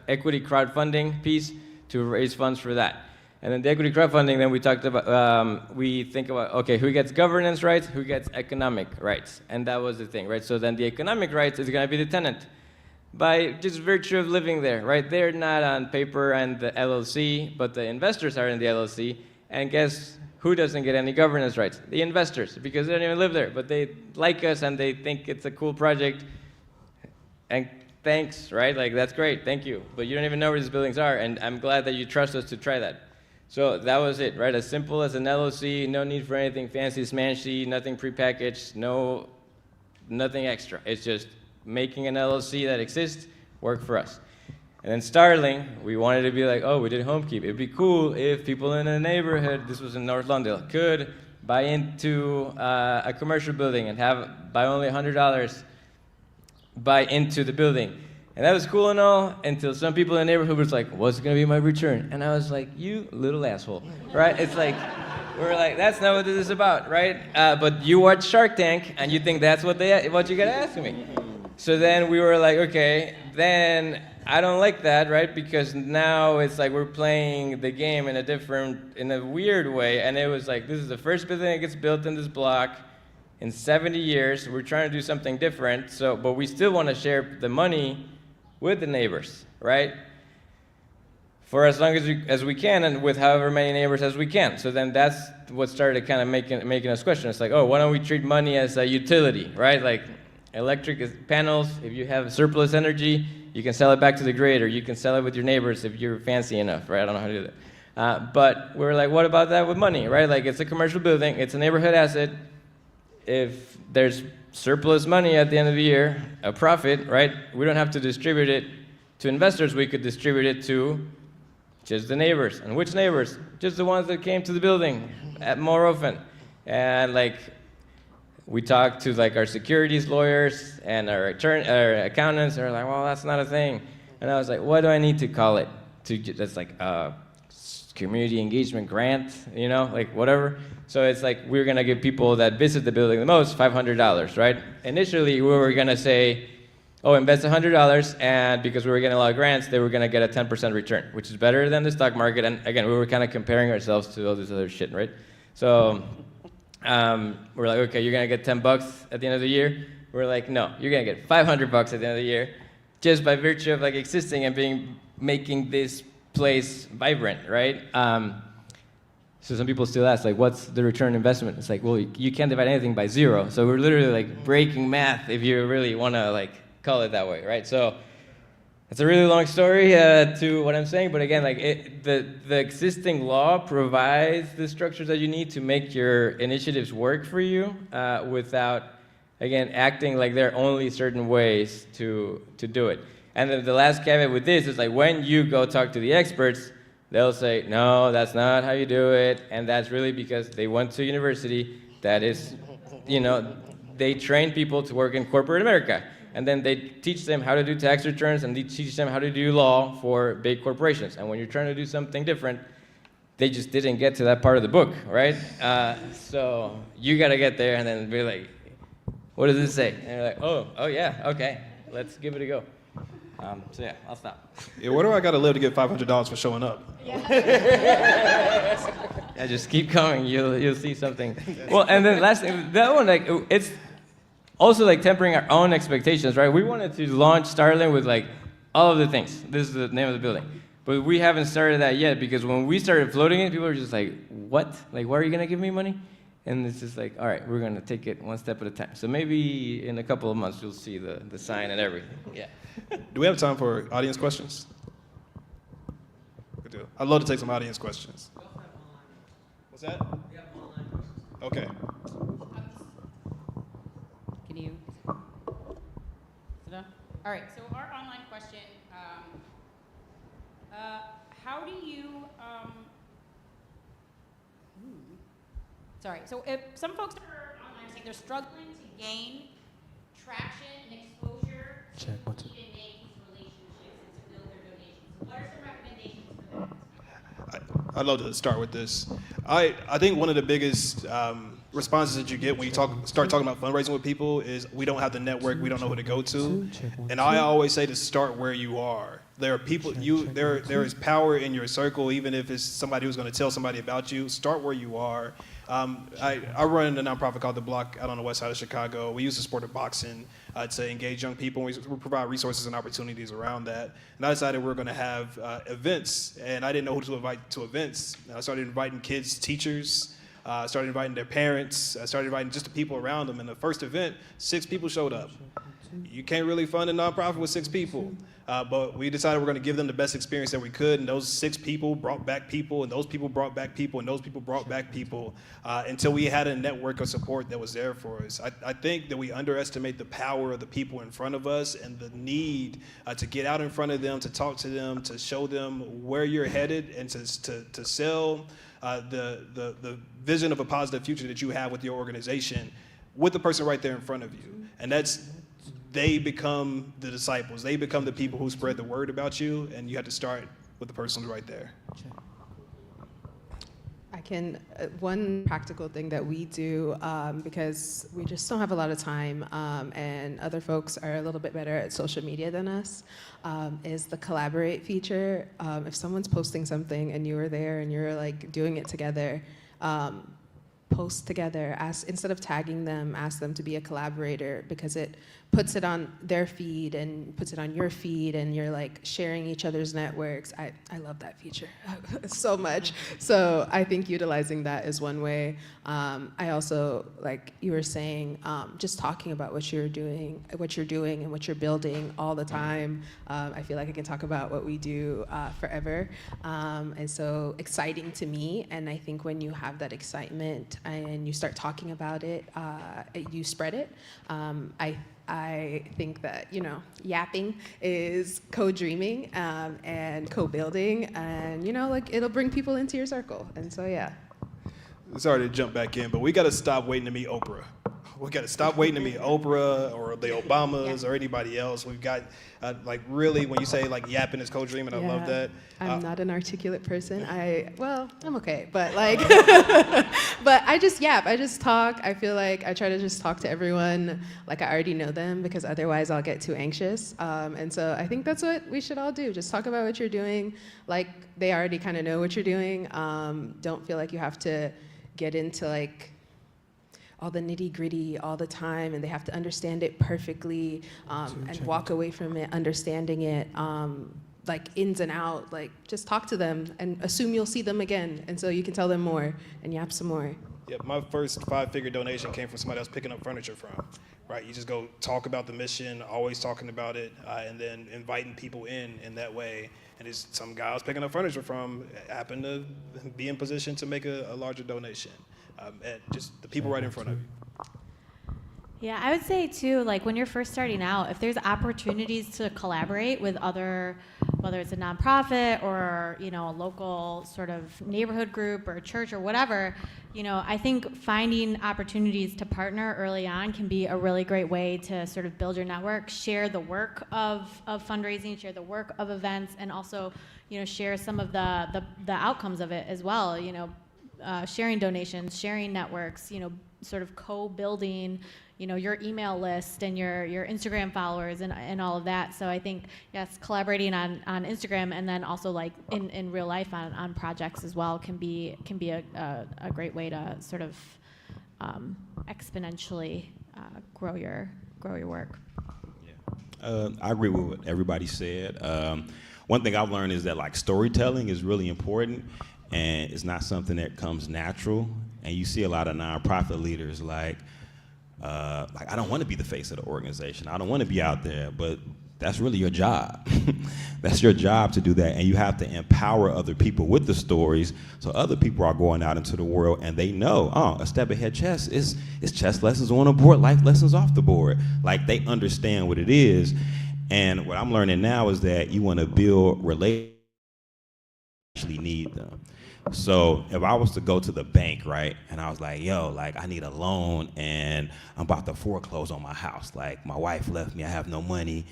equity crowdfunding piece to raise funds for that. And then the equity crowdfunding, then we talked about, we think about, okay, who gets governance rights, who gets economic rights? And that was the thing, right? So then the economic rights is going to be the tenant, by just virtue of living there, right? They're not on paper and the LLC, but the investors are in the LLC. And guess who doesn't get any governance rights? The investors, because they don't even live there, but they like us and they think it's a cool project. And thanks, right? Like, that's great, thank you. But you don't even know where these buildings are, and I'm glad that you trust us to try that. So that was it, right? As simple as an LLC, no need for anything fancy smashy, nothing prepackaged, nothing extra. It's just making an LLC that exists work for us. And then Starling, we wanted to be like, oh, we did HomeKeep. It'd be cool if people in the neighborhood, this was in North Lawndale, could buy into a commercial building and by only $100, buy into the building. And that was cool and all, until some people in the neighborhood was like, what's going to be my return? And I was like, you little asshole, right? It's like, we're like, that's not what this is about, right? But you watch Shark Tank, and you think that's what you got to ask me. So then we were like, okay, then I don't like that, right? Because now it's like we're playing the game in a weird way. And it was like, this is the first building that gets built in this block in 70 years. We're trying to do something different, but we still want to share the money with the neighbors, right? For as long as we can, and with however many neighbors as we can. So then that's what started kind of making us question. It's like, oh, why don't we treat money as a utility, right? Like electric panels, if you have surplus energy, you can sell it back to the grid, or you can sell it with your neighbors if you're fancy enough, right? I don't know how to do that. But we're like, what about that with money, right? Like, it's a commercial building, it's a neighborhood asset. If there's surplus money at the end of the year, a profit, right? We don't have to distribute it to investors. We could distribute it to just the neighbors. And which neighbors? Just the ones that came to the building more often. And like, we talked to like our securities lawyers and our accountants. They're like, well, that's not a thing. And I was like, what do I need to call it? That's like a community engagement grant, like whatever. So it's like, we're gonna give people that visit the building the most $500, right? Initially, we were gonna say, oh, invest $100, and because we were getting a lot of grants, they were gonna get a 10% return, which is better than the stock market. And again, we were kind of comparing ourselves to all this other shit, right? So we're like, okay, you're gonna get $10 at the end of the year. We're like, no, you're gonna get $500 at the end of the year, just by virtue of like existing and making this place vibrant, right? So some people still ask, like, what's the return investment? It's like, well, you can't divide anything by 0. So we're literally like breaking math if you really want to like call it that way, right? So it's a really long story to what I'm saying, but again, like the existing law provides the structures that you need to make your initiatives work for you without, again, acting like there are only certain ways to do it. And then the last caveat with this is like, when you go talk to the experts, they'll say, no, that's not how you do it. And that's really because they went to university that is, they train people to work in corporate America. And then they teach them how to do tax returns, and they teach them how to do law for big corporations. And when you're trying to do something different, they just didn't get to that part of the book, right? So you got to get there and then be like, what does this say? And you're like, oh yeah, okay, let's give it a go. So yeah, I'll stop. Yeah, where do I got to live to get $500 for showing up? Yeah, just keep coming. You'll see something. Well, and then last thing, that one, like, also like tempering our own expectations, right? We wanted to launch Starland with like all of the things. This is the name of the building. But we haven't started that yet because when we started floating it, people were just like, what? Like, why are you going to give me money? And it's just like, all right, we're going to take it one step at a time. So maybe in a couple of months, you'll see the sign and everything. Yeah. Do we have time for audience questions? Good deal. I'd love to take some audience questions. What's that? We have online questions. Okay. Can you? All right, so our online question, how do you, sorry, so if some folks are online saying they're struggling to gain traction and exposure to even make these relationships and to build their donations. So what are some recommendations for them? I'd love to start with this. I think one of the biggest responses that you get when you start talking about fundraising with people is we don't have the network, we don't know who to go to. And I always say to start where you are. There are people, there is power in your circle, even if it's somebody who's going to tell somebody about you. Start where you are. I run a nonprofit called The Block out on the west side of Chicago. We use the sport of boxing to engage young people. We provide resources and opportunities around that. And I decided we were going to have events, and I didn't know who to invite to events. I started inviting kids, teachers, started inviting their parents, I started inviting just the people around them. And the first event, 6 people showed up. You can't really fund a nonprofit with 6 people. But we decided we're going to give them the best experience that we could, and those 6 people brought back people, and those people brought back people, and those people brought back people, until we had a network of support that was there for us. I think that we underestimate the power of the people in front of us and the need to get out in front of them, to talk to them, to show them where you're headed, and to sell the vision of a positive future that you have with your organization with the person right there in front of you. And they become the disciples. They become the people who spread the word about you, and you have to start with the person right there. One practical thing that we do, because we just don't have a lot of time, and other folks are a little bit better at social media than us, is the collaborate feature. If someone's posting something and you are there and you're like doing it together, post together, instead of tagging them, ask them to be a collaborator, because it puts it on their feed and puts it on your feed, and you're like sharing each other's networks. I love that feature so much. So I think utilizing that is one way. I also, like you were saying, just talking about what you're doing and what you're building all the time. I feel like I can talk about what we do forever. And so exciting to me. And I think when you have that excitement and you start talking about it, you spread it. I think that, yapping is co-dreaming and co-building, and, it'll bring people into your circle. And so, yeah. Sorry to jump back in, but we got to stop waiting to meet Oprah. We got to stop waiting to meet Oprah or the Obamas or anybody else. We've got, really, when you say, yapping is co-dreaming, I love that. I'm not an articulate person. I'm okay, but, but I just yap. I just talk. I feel like I try to just talk to everyone like I already know them, because otherwise I'll get too anxious. And so I think that's what we should all do. Just talk about what you're doing like they already kind of know what you're doing. Don't feel like you have to get into, all the nitty-gritty all the time, and they have to understand it perfectly, and walk away from it understanding it, ins and out. Just talk to them and assume you'll see them again, and so you can tell them more and yap some more. Yeah, my first 5-figure donation came from somebody else picking up furniture from, right? You just go talk about the mission, always talking about it, and then inviting people in that way. And it's some guy I was picking up furniture from happened to be in position to make a larger donation. And just the people right in front of you. Yeah, I would say too, when you're first starting out, if there's opportunities to collaborate with other, whether it's a nonprofit or, a local sort of neighborhood group or church or whatever, I think finding opportunities to partner early on can be a really great way to sort of build your network, share the work of fundraising, share the work of events, and also, share some of the outcomes of it as well, sharing donations, sharing networks, sort of co-building, your email list and your Instagram followers and all of that. So I think, yes, collaborating on Instagram, and then also in real life on projects as well can be a great way to sort of exponentially grow your work. I agree with what everybody said. One thing I've learned is that like storytelling is really important, and it's not something that comes natural. And you see a lot of nonprofit leaders like I don't want to be the face of the organization. I don't want to be out there, but that's really your job. That's your job to do that, and you have to empower other people with the stories, so other people are going out into the world and they know, oh, a step ahead chess is chess lessons on a board, life lessons off the board. Like they understand what it is, and what I'm learning now is that you want to build relationships. Actually need them. So if I was to go to the bank, right, and I was like, yo, like I need a loan and I'm about to foreclose on my house, like my wife left me, I have no money,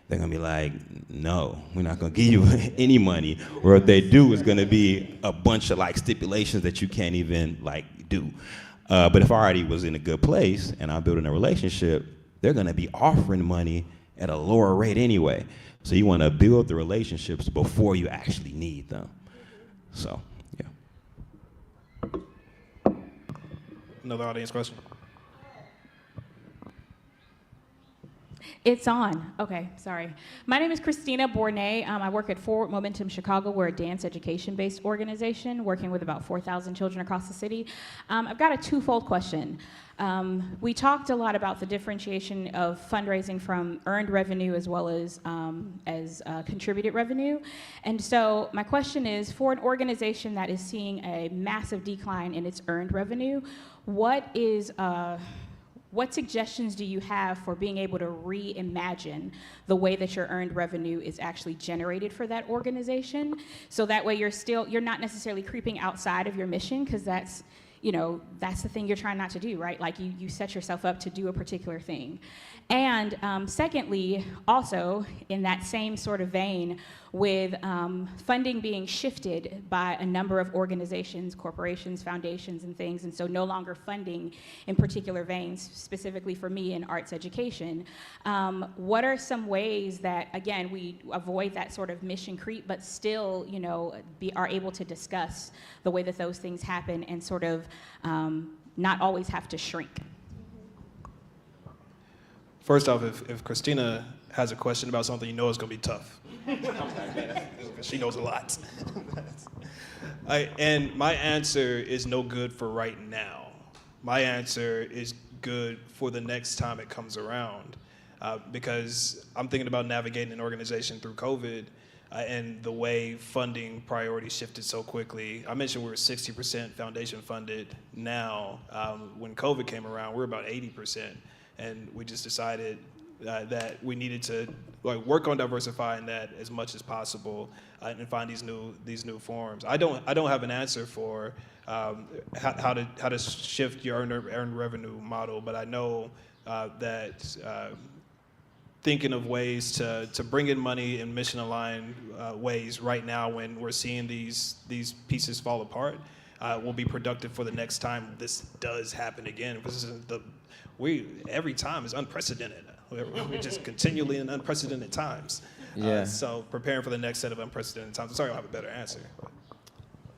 they're gonna be like, no, we're not gonna give you any money. Or if they do, it's gonna be a bunch of like stipulations that you can't even like do. But if I already was in a good place and I'm building a relationship, they're gonna be offering money at a lower rate anyway. So you wanna build the relationships before you actually need them. So, yeah. Another audience question. It's on. Okay, sorry. My name is Christina Bournet. I work at Forward Momentum Chicago. We're a dance education-based organization working with about 4,000 children across the city. I've got a twofold question. We talked a lot about the differentiation of fundraising from earned revenue as well as contributed revenue. And so my question is, for an organization that is seeing a massive decline in its earned revenue, what suggestions do you have for being able to reimagine the way that your earned revenue is actually generated for that organization? So that way you're not necessarily creeping outside of your mission, because that's the thing you're trying not to do, right? Like you set yourself up to do a particular thing. And secondly, also in that same sort of vein, with funding being shifted by a number of organizations, corporations, foundations, and things, and so no longer funding in particular veins, specifically for me in arts education, what are some ways that, again, we avoid that sort of mission creep, but still, are able to discuss the way that those things happen and sort of not always have to shrink? First off, if Christina has a question about something, you know it's going to be tough. She knows a lot. And my answer is no good for right now. My answer is good for the next time it comes around. Because I'm thinking about navigating an organization through COVID and the way funding priorities shifted so quickly. I mentioned we were 60% foundation funded now. When COVID came around, we were about 80%. And we just decided that we needed to work on diversifying that as much as possible and find these new forms. I don't have an answer for how to shift your earned revenue model, but I know that thinking of ways to bring in money in mission-aligned ways right now when we're seeing these pieces fall apart will be productive for the next time this does happen again. Because every time is unprecedented. We're just continually in unprecedented times. Yeah. So preparing for the next set of unprecedented times. I'm sorry I don't have a better answer.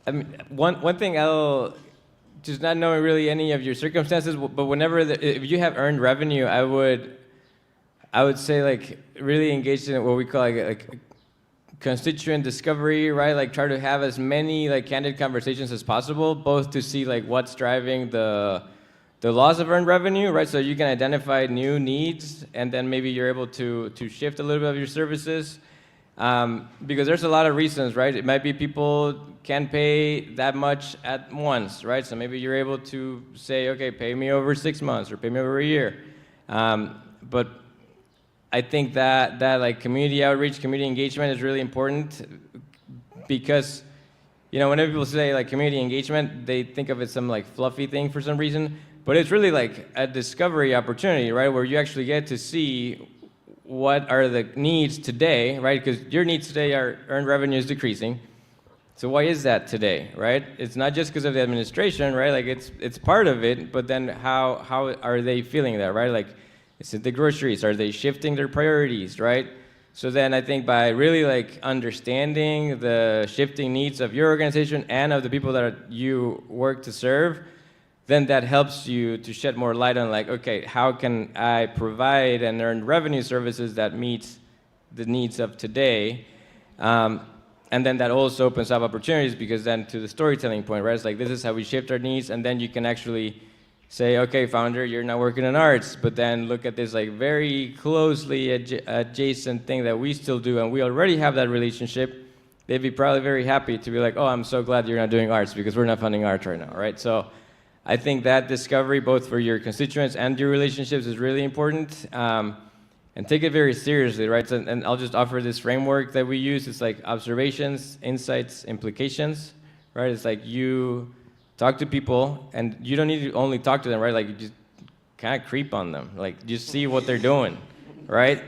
I mean, one thing I'll just not knowing really any of your circumstances, but whenever if you have earned revenue, I would say like really engage in what we call like constituent discovery, right? Like try to have as many like candid conversations as possible, both to see like what's driving the loss of earned revenue, right? So you can identify new needs, and then maybe you're able to shift a little bit of your services. Because there's a lot of reasons, right? It might be people can't pay that much at once, right? So maybe you're able to say, okay, pay me over 6 months or pay me over a year. But I think that like community outreach, community engagement is really important, because whenever people say like community engagement, they think of it some like fluffy thing for some reason. But it's really like a discovery opportunity, right? Where you actually get to see what are the needs today, right? Because your needs today are earned revenue is decreasing. So why is that today, right? It's not just because of the administration, right? Like it's part of it, but then how are they feeling that, right? Like, is it the groceries? Are they shifting their priorities, right? So then I think by really like understanding the shifting needs of your organization and of the people that you work to serve, then that helps you to shed more light on like, okay, how can I provide and earn revenue services that meets the needs of today? And then that also opens up opportunities, because then to the storytelling point, right? It's like, this is how we shaped our needs, and then you can actually say, okay, founder, you're not working in arts, but then look at this like very closely adjacent thing that we still do, and we already have that relationship. They'd be probably very happy to be like, oh, I'm so glad you're not doing arts because we're not funding arts right now, right? So I think that discovery, both for your constituents and your relationships, is really important. And take it very seriously, right? So, and I'll just offer this framework that we use. It's like observations, insights, implications, right? It's like you talk to people, and you don't need to only talk to them, right? Like you just kind of creep on them, like just see what they're doing, right?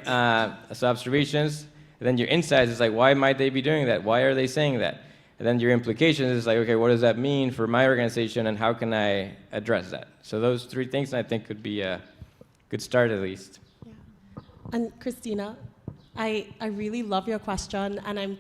So observations. And then your insights is like, why might they be doing that? Why are they saying that? And then your implications is like, okay, what does that mean for my organization, and how can I address that? So those three things I think could be a good start at least. And Christina, I really love your question, and I'm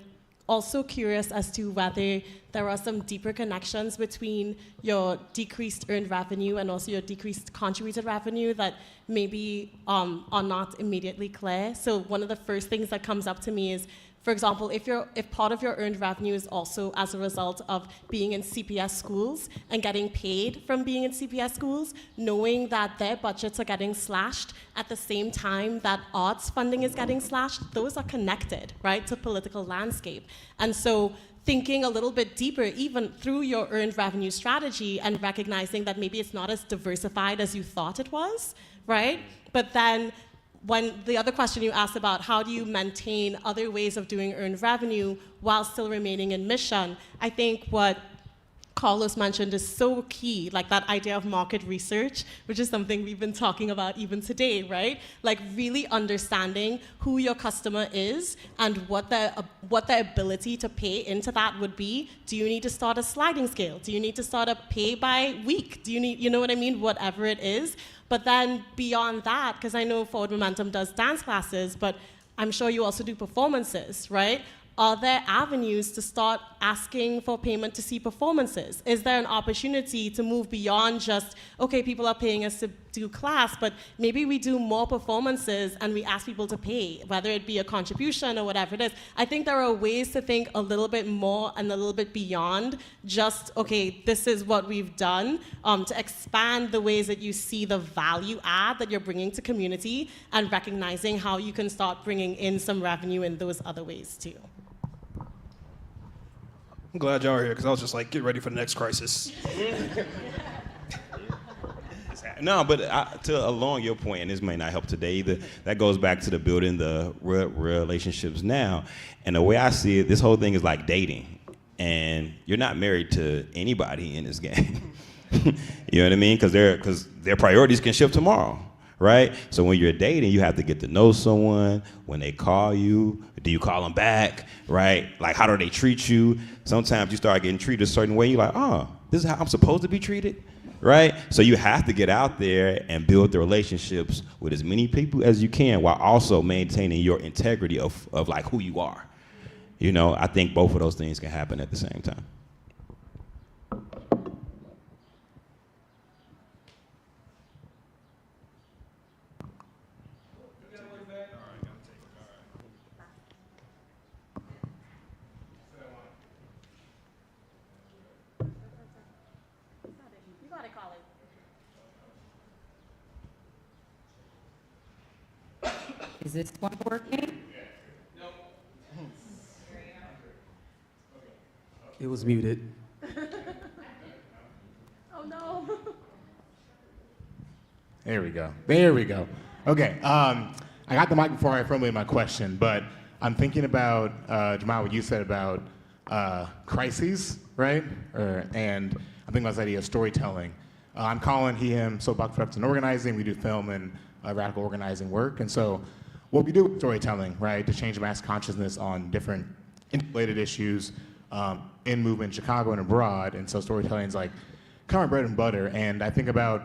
also curious as to whether there are some deeper connections between your decreased earned revenue and also your decreased contributed revenue that maybe are not immediately clear. So one of the first things that comes up to me is, for example, if part of your earned revenue is also as a result of being in CPS schools and getting paid from being in CPS schools, knowing that their budgets are getting slashed at the same time that arts funding is getting slashed, those are connected, right, to political landscape. And so thinking a little bit deeper, even through your earned revenue strategy, and recognizing that maybe it's not as diversified as you thought it was, right? But then when the other question you asked about how do you maintain other ways of doing earned revenue while still remaining in mission, I think what Carlos mentioned is so key, like that idea of market research, which is something we've been talking about even today, right? Like really understanding who your customer is and what their ability to pay into that would be. Do you need to start a sliding scale? Do you need to start a pay by week? Do you need, you know what I mean? Whatever it is. But then beyond that, because I know Forward Momentum does dance classes, but I'm sure you also do performances, right? Are there avenues to start asking for payment to see performances? Is there an opportunity to move beyond just, okay, people are paying us to do class, but maybe we do more performances and we ask people to pay, whether it be a contribution or whatever it is. I think there are ways to think a little bit more and a little bit beyond just, okay, this is what we've done, to expand the ways that you see the value add that you're bringing to community and recognizing how you can start bringing in some revenue in those other ways too. I'm glad y'all are here, because I was just like, get ready for the next crisis. No, but along your point, and this may not help today either, that goes back to the building the relationships now. And the way I see it, this whole thing is like dating. And you're not married to anybody in this game. You know what I mean? Because their priorities can shift tomorrow, right? So when you're dating, you have to get to know someone. When they call you, do you call them back, right? Like, how do they treat you? Sometimes you start getting treated a certain way. You're like, oh, this is how I'm supposed to be treated, right? So you have to get out there and build the relationships with as many people as you can while also maintaining your integrity of like who you are. You know, I think both of those things can happen at the same time. Is this one working? It was muted. Oh no. There we go. There we go. Okay. I got the mic before I formulated my question, but I'm thinking about, Jamal, what you said about crises, right? And I'm thinking about this idea of storytelling. I'm Colin, he, him, so Buck Production and Organizing. We do film and radical organizing work. And so what we do with storytelling, right, to change mass consciousness on different interrelated issues in movement in Chicago and abroad. And so storytelling is like kind of bread and butter. And I think about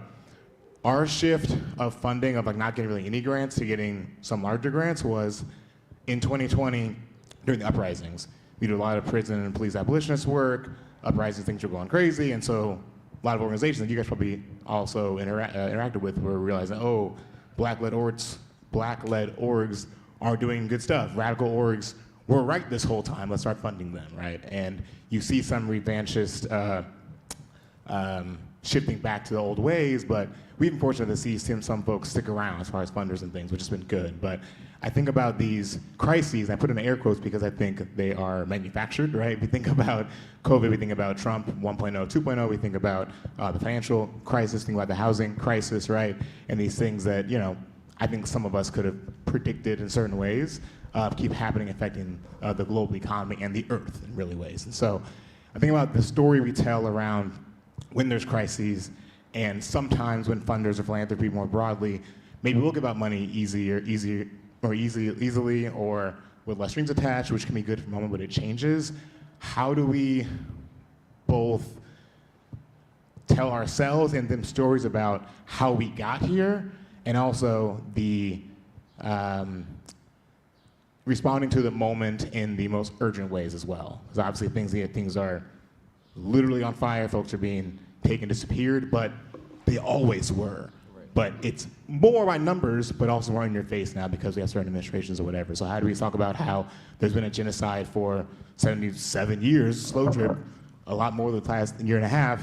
our shift of funding of like not getting really any grants to getting some larger grants was in 2020 during the uprisings. We did a lot of prison and police abolitionist work. Uprising things were going crazy. And so a lot of organizations that you guys probably also interacted with were realizing, oh, black-led orgs are doing good stuff. Radical orgs were right this whole time. Let's start funding them, right? And you see some revanchist shifting back to the old ways, but we've been fortunate to see some folks stick around as far as funders and things, which has been good. But I think about these crises, I put in air quotes because I think they are manufactured, right? We think about COVID, we think about Trump 1.0, 2.0, we think about the financial crisis, think about the housing crisis, right? And these things that, I think some of us could have predicted in certain ways keep happening, affecting the global economy and the earth in really ways. And so I think about the story we tell around when there's crises, and sometimes when funders or philanthropy more broadly, maybe we'll give out money easily, or with less strings attached, which can be good for a moment, but it changes. How do we both tell ourselves and them stories about how we got here, and also the responding to the moment in the most urgent ways as well? Because obviously things are literally on fire, folks are being taken, disappeared, but they always were. Right. But it's more by numbers, but also more in your face now because we have certain administrations or whatever. So how do we talk about how there's been a genocide for 77 years, slow drip, a lot more than the last year and a half,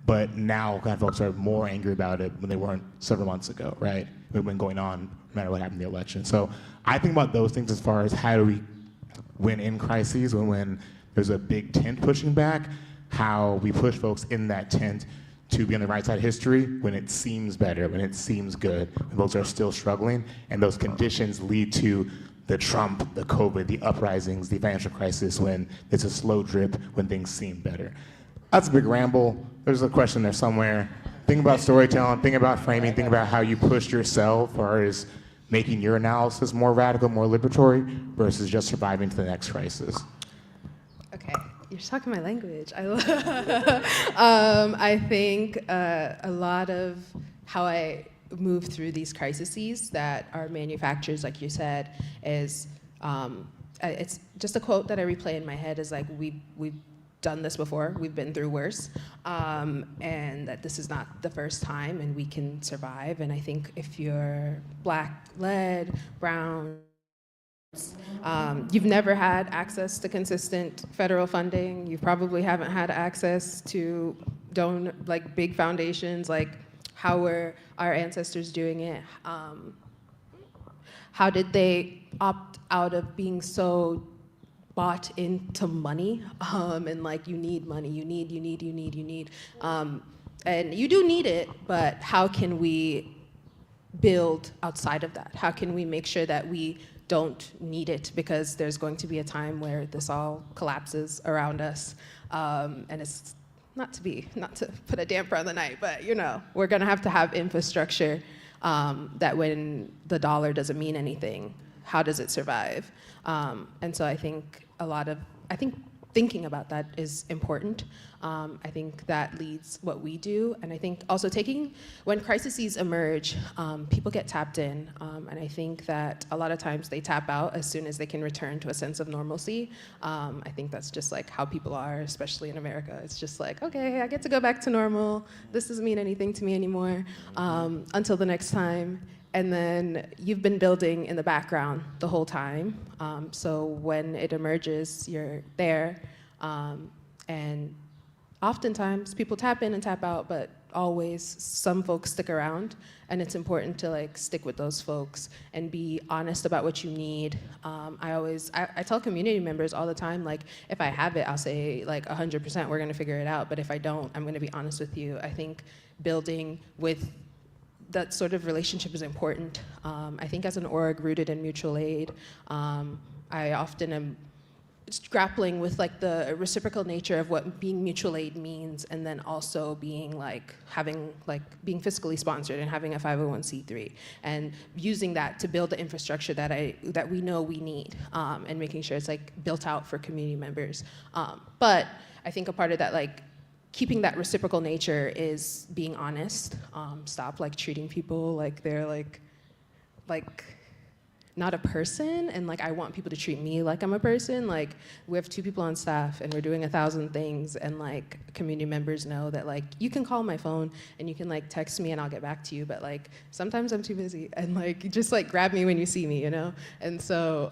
but now kind of folks are more angry about it when they weren't several months ago, right? It's been going on no matter what happened in the election. So I think about those things as far as how do we win in crises, when there's a big tent pushing back, how we push folks in that tent to be on the right side of history when it seems better, when it seems good, when folks are still struggling, and those conditions lead to the Trump, the COVID, the uprisings, the financial crisis, when it's a slow drip, when things seem better. That's a big ramble. There's a question there somewhere. Think about storytelling, think about framing, think about how you pushed yourself, or is making your analysis more radical, more liberatory, versus just surviving to the next crisis. Okay, you're talking my language. I think a lot of how I move through these crises that are manufactured, like you said, is it's just a quote that I replay in my head is like, we've done this before, we've been through worse, and that this is not the first time and we can survive. And I think if you're black-led, brown, you've never had access to consistent federal funding. You probably haven't had access to big foundations. Like, how were our ancestors doing it? How did they opt out of being so bought into money? And like, you need money, you need. And you do need it, but how can we build outside of that? How can we make sure that we don't need it, because there's going to be a time where this all collapses around us, and it's not to put a damper on the night, but we're going to have infrastructure that when the dollar doesn't mean anything, how does it survive? And so I think thinking about that is important. I think that leads what we do. And I think also when crises emerge, people get tapped in. And I think that a lot of times they tap out as soon as they can return to a sense of normalcy. I think that's just like how people are, especially in America. It's just like, okay, I get to go back to normal. This doesn't mean anything to me anymore until the next time. And then you've been building in the background the whole time. So when it emerges, you're there. And oftentimes people tap in and tap out, but always some folks stick around. And it's important to stick with those folks and be honest about what you need. I tell community members all the time, if I have it, I'll say 100% we're gonna figure it out. But if I don't, I'm gonna be honest with you. I think building with that sort of relationship is important. I think as an org rooted in mutual aid, I often am grappling with the reciprocal nature of what being mutual aid means, and then also being being fiscally sponsored and having a 501c3, and using that to build the infrastructure that we know we need, and making sure it's built out for community members. But I think a part of that keeping that reciprocal nature is being honest. Stop treating people like they're not a person, and like I want people to treat me like I'm a person. Like we have 2 people on staff and we're doing 1,000 things, and like community members know that like you can call my phone and you can like text me and I'll get back to you, but like sometimes I'm too busy, and like you just like grab me when you see me, you know? And so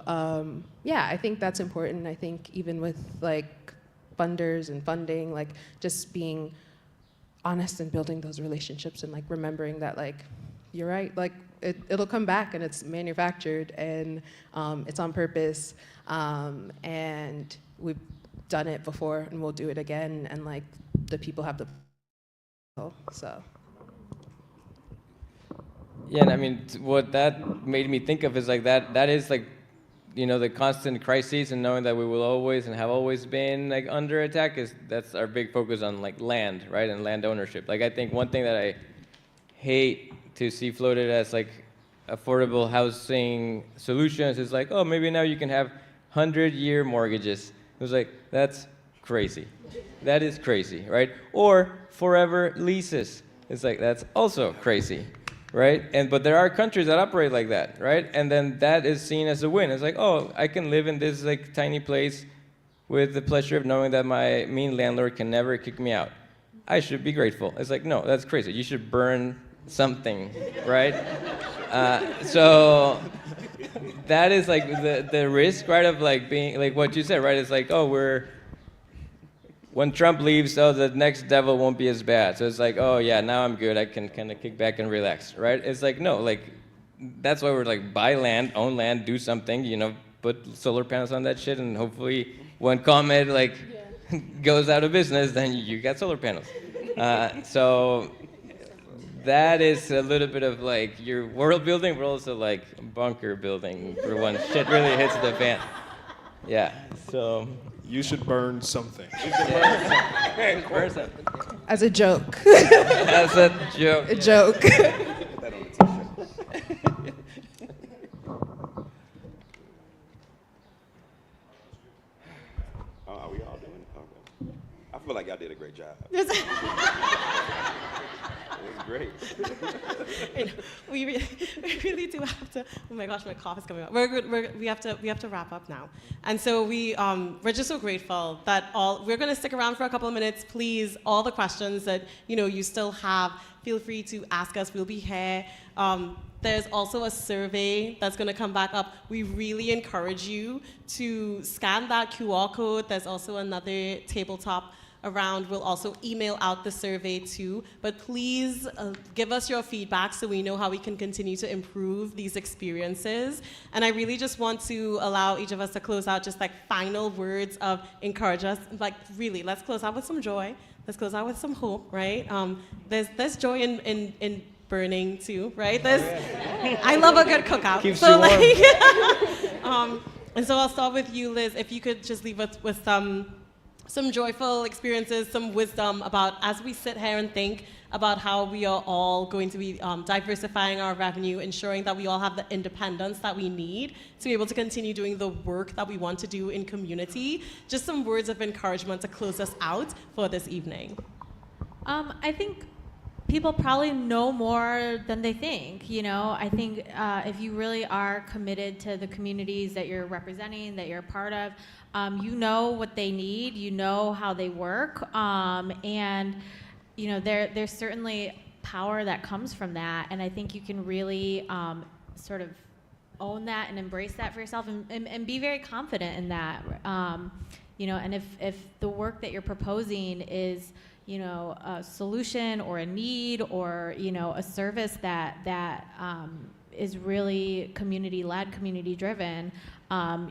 yeah, I think that's important. I think even with like funders and funding, like just being honest and building those relationships and like remembering that like you're right, like it'll come back and it's manufactured and it's on purpose, and we've done it before and we'll do it again, and like the people have the so. Yeah, and I mean, what that made me think of is like that is like, you know, the constant crises, and knowing that we will always and have always been like under attack that's our big focus on like land, right, and land ownership. Like I think one thing that I hate to see floated as like affordable housing solutions is like, oh, maybe now you can have 100-year mortgages. It was like, that's crazy. That is crazy, right? Or forever leases. It's like, that's also crazy, right? But there are countries that operate like that, right? And then that is seen as a win. It's like, oh, I can live in this like tiny place with the pleasure of knowing that my mean landlord can never kick me out. I should be grateful. It's like, no, that's crazy. You should burn something, right? So that is like the risk, right, of like being like what you said, right? It's like, oh, when Trump leaves, oh, the next devil won't be as bad. So it's like, oh yeah, now I'm good. I can kind of kick back and relax, right? It's like, no, like that's why we're like buy land, own land, do something, you know, put solar panels on that shit, and hopefully when ComEd like goes out of business, then you got solar panels. So that is a little bit of like your world building, but also like bunker building for when shit really hits the fan. Yeah, so. You should burn something. Burn something. As a joke. As a joke. A joke. Are we all doing it? Okay. I feel like y'all did a great job. Yes. It was great. I know. We really do have to. Oh my gosh, my cough is coming out. We have to wrap up now, and so we're just so grateful that we're going to stick around for a couple of minutes. Please, all the questions that you still have, feel free to ask us. We'll be here. There's also a survey that's going to come back up. We really encourage you to scan that QR code. There's also another tabletop around. We'll also email out the survey too, but please give us your feedback so we know how we can continue to improve these experiences. And I really just want to allow each of us to close out just like final words of encourage us. Like really, let's close out with some joy. Let's close out with some hope, right? There's joy in burning too, right? I love a good cookout. Keeps you warm. And so I'll start with you, Liz. If you could just leave us with some joyful experiences, some wisdom about as we sit here and think about how we are all going to be diversifying our revenue, ensuring that we all have the independence that we need to be able to continue doing the work that we want to do in community. Just some words of encouragement to close us out for this evening. I think people probably know more than they think. I think if you really are committed to the communities that you're representing, that you're a part of, you know what they need, you know how they work, and there's certainly power that comes from that, and I think you can really sort of own that and embrace that for yourself, and be very confident in that. And if the work that you're proposing is a solution or a need or a service that is really community-led, community-driven,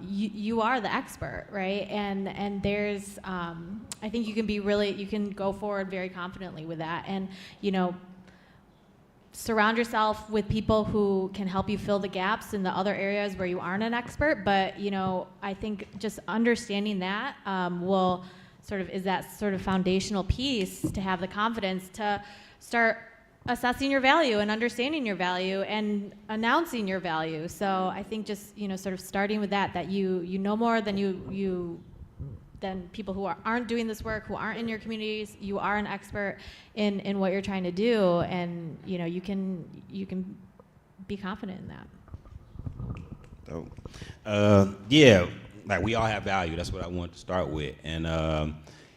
you are the expert, right? And there's I think you can go forward very confidently with that, and surround yourself with people who can help you fill the gaps in the other areas where you aren't an expert. But I think just understanding that is that sort of foundational piece to have the confidence to start assessing your value and understanding your value and announcing your value. So I think just sort of starting with that you know more than than people who aren't doing this work, who aren't in your communities. You are an expert in what you're trying to do, and you can be confident in that. Dope. Yeah, like we all have value. That's what I want to start with. And,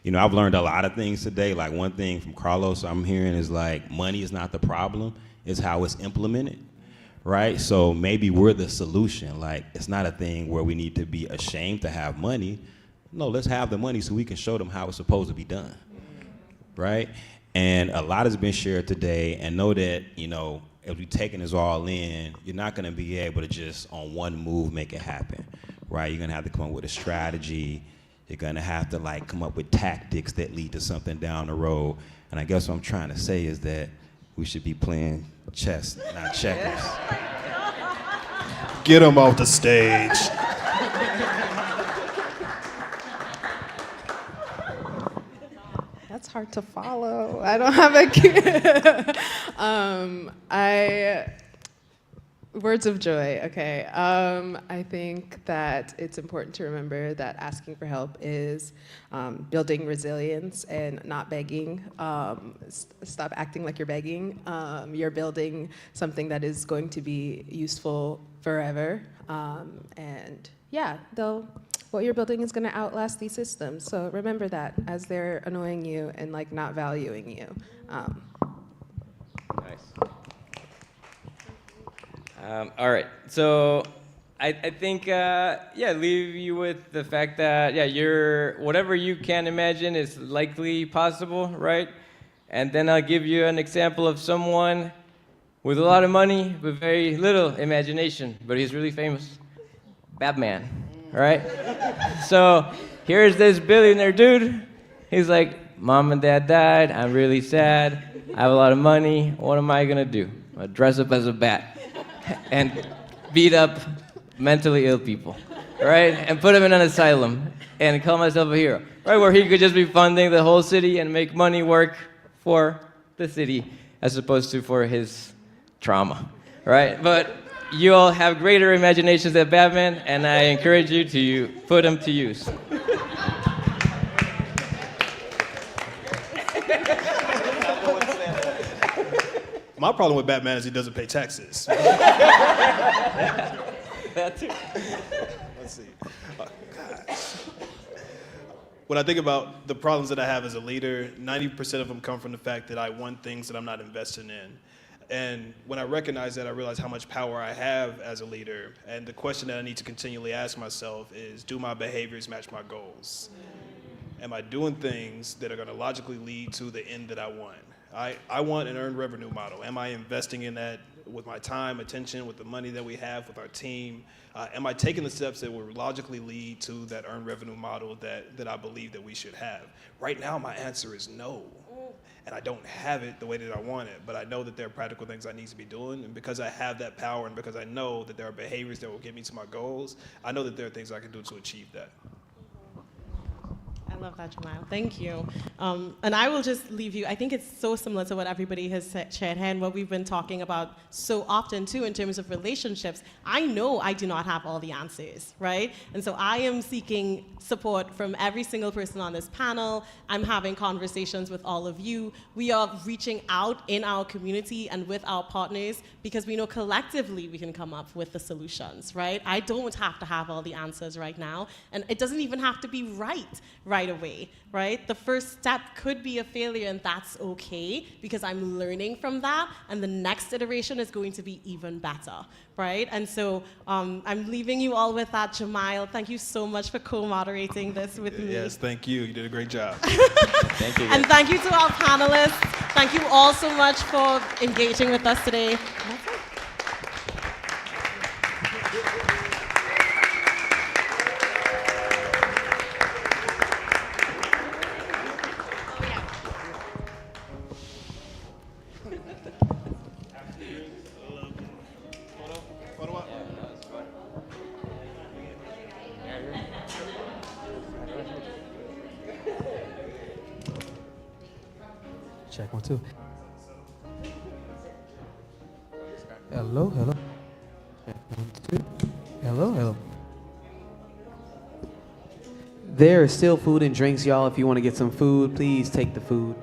you know, I've learned a lot of things today. Like one thing from Carlos I'm hearing is like money is not the problem, it's how it's implemented, right? So maybe we're the solution. Like it's not a thing where we need to be ashamed to have money. No, let's have the money so we can show them how it's supposed to be done, right? And a lot has been shared today, and know that, you know, if we're taking this all in, you're not gonna be able to just on one move make it happen, right? You're gonna have to come up with a strategy. You're gonna have to like come up with tactics that lead to something down the road. And I guess what I'm trying to say is that we should be playing chess, not checkers. Get him off the stage. That's hard to follow. I don't have a words of joy. Okay. I think that it's important to remember that asking for help is building resilience and not begging. Stop acting like you're begging. You're building something that is going to be useful forever. And yeah, what you're building is going to outlast these systems. So remember that as they're annoying you and like not valuing you. Nice. All right. So I think, leave you with the fact that, whatever you can imagine is likely possible, right? And then I'll give you an example of someone with a lot of money but very little imagination, but he's really famous. Batman, right? So here's this billionaire dude. He's like, Mom and Dad died. I'm really sad. I have a lot of money. What am I gonna do? I'll dress up as a bat and beat up mentally ill people, right? And put them in an asylum and call myself a hero, right? Where he could just be funding the whole city and make money work for the city as opposed to for his trauma, right? But you all have greater imaginations than Batman, and I encourage you to put them to use. My problem with Batman is he doesn't pay taxes. That too. Let's see. Gosh. When I think about the problems that I have as a leader, 90% of them come from the fact that I want things that I'm not investing in. And when I recognize that, I realize how much power I have as a leader. And the question that I need to continually ask myself is, do my behaviors match my goals? Am I doing things that are going to logically lead to the end that I want? I want an earned revenue model. Am I investing in that with my time, attention, with the money that we have, with our team? Am I taking the steps that will logically lead to that earned revenue model that I believe that we should have? Right now, my answer is no. And I don't have it the way that I want it, but I know that there are practical things I need to be doing, and because I have that power and because I know that there are behaviors that will get me to my goals, I know that there are things I can do to achieve that. I love that, Jamal. Thank you. And I will just leave you, I think it's so similar to what everybody has shared here and what we've been talking about so often too in terms of relationships. I know I do not have all the answers, right? And so I am seeking support from every single person on this panel. I'm having conversations with all of you. We are reaching out in our community and with our partners because we know collectively we can come up with the solutions, right? I don't have to have all the answers right now, and it doesn't even have to be right away, right? The first step could be a failure, and that's okay because I'm learning from that, and the next iteration is going to be even better, right? And so I'm leaving you all with that. Jamal, thank you so much for co-moderating this with me. Yes, thank you. You did a great job. Thank you. And thank you to our panelists. Thank you all so much for engaging with us today. That's it. Check 1 2. Hello, hello. Check 1 2. Hello, hello. There is still food and drinks, y'all. If you want to get some food, please take the food.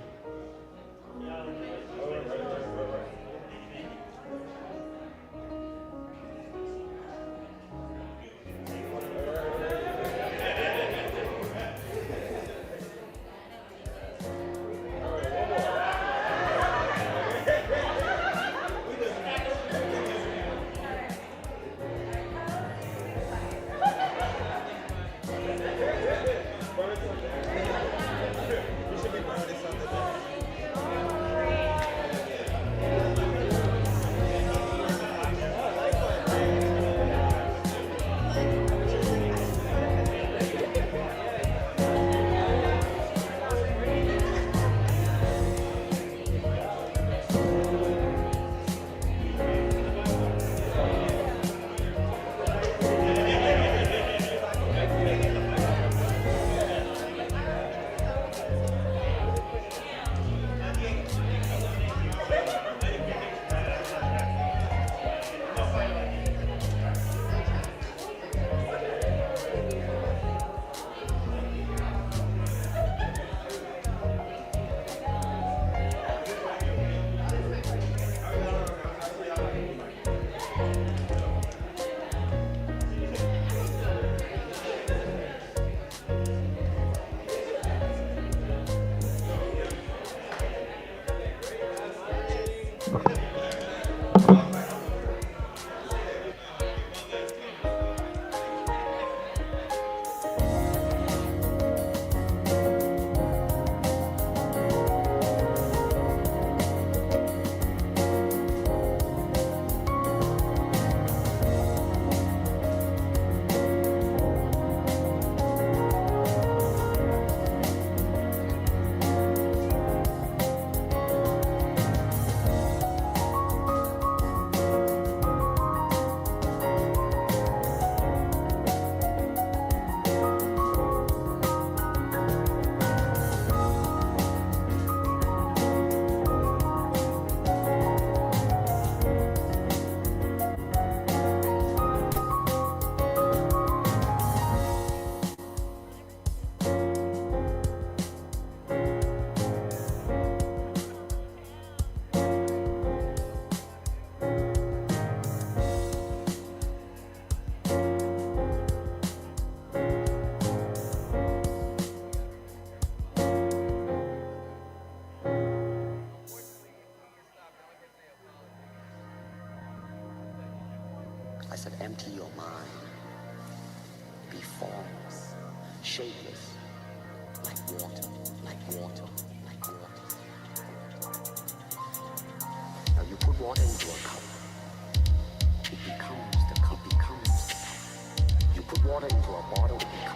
said, empty your mind. Be formless, shapeless, like water, like water, like water. Now you put water into a cup. It becomes the cup, becomes the cup. You put water into a bottle, it becomes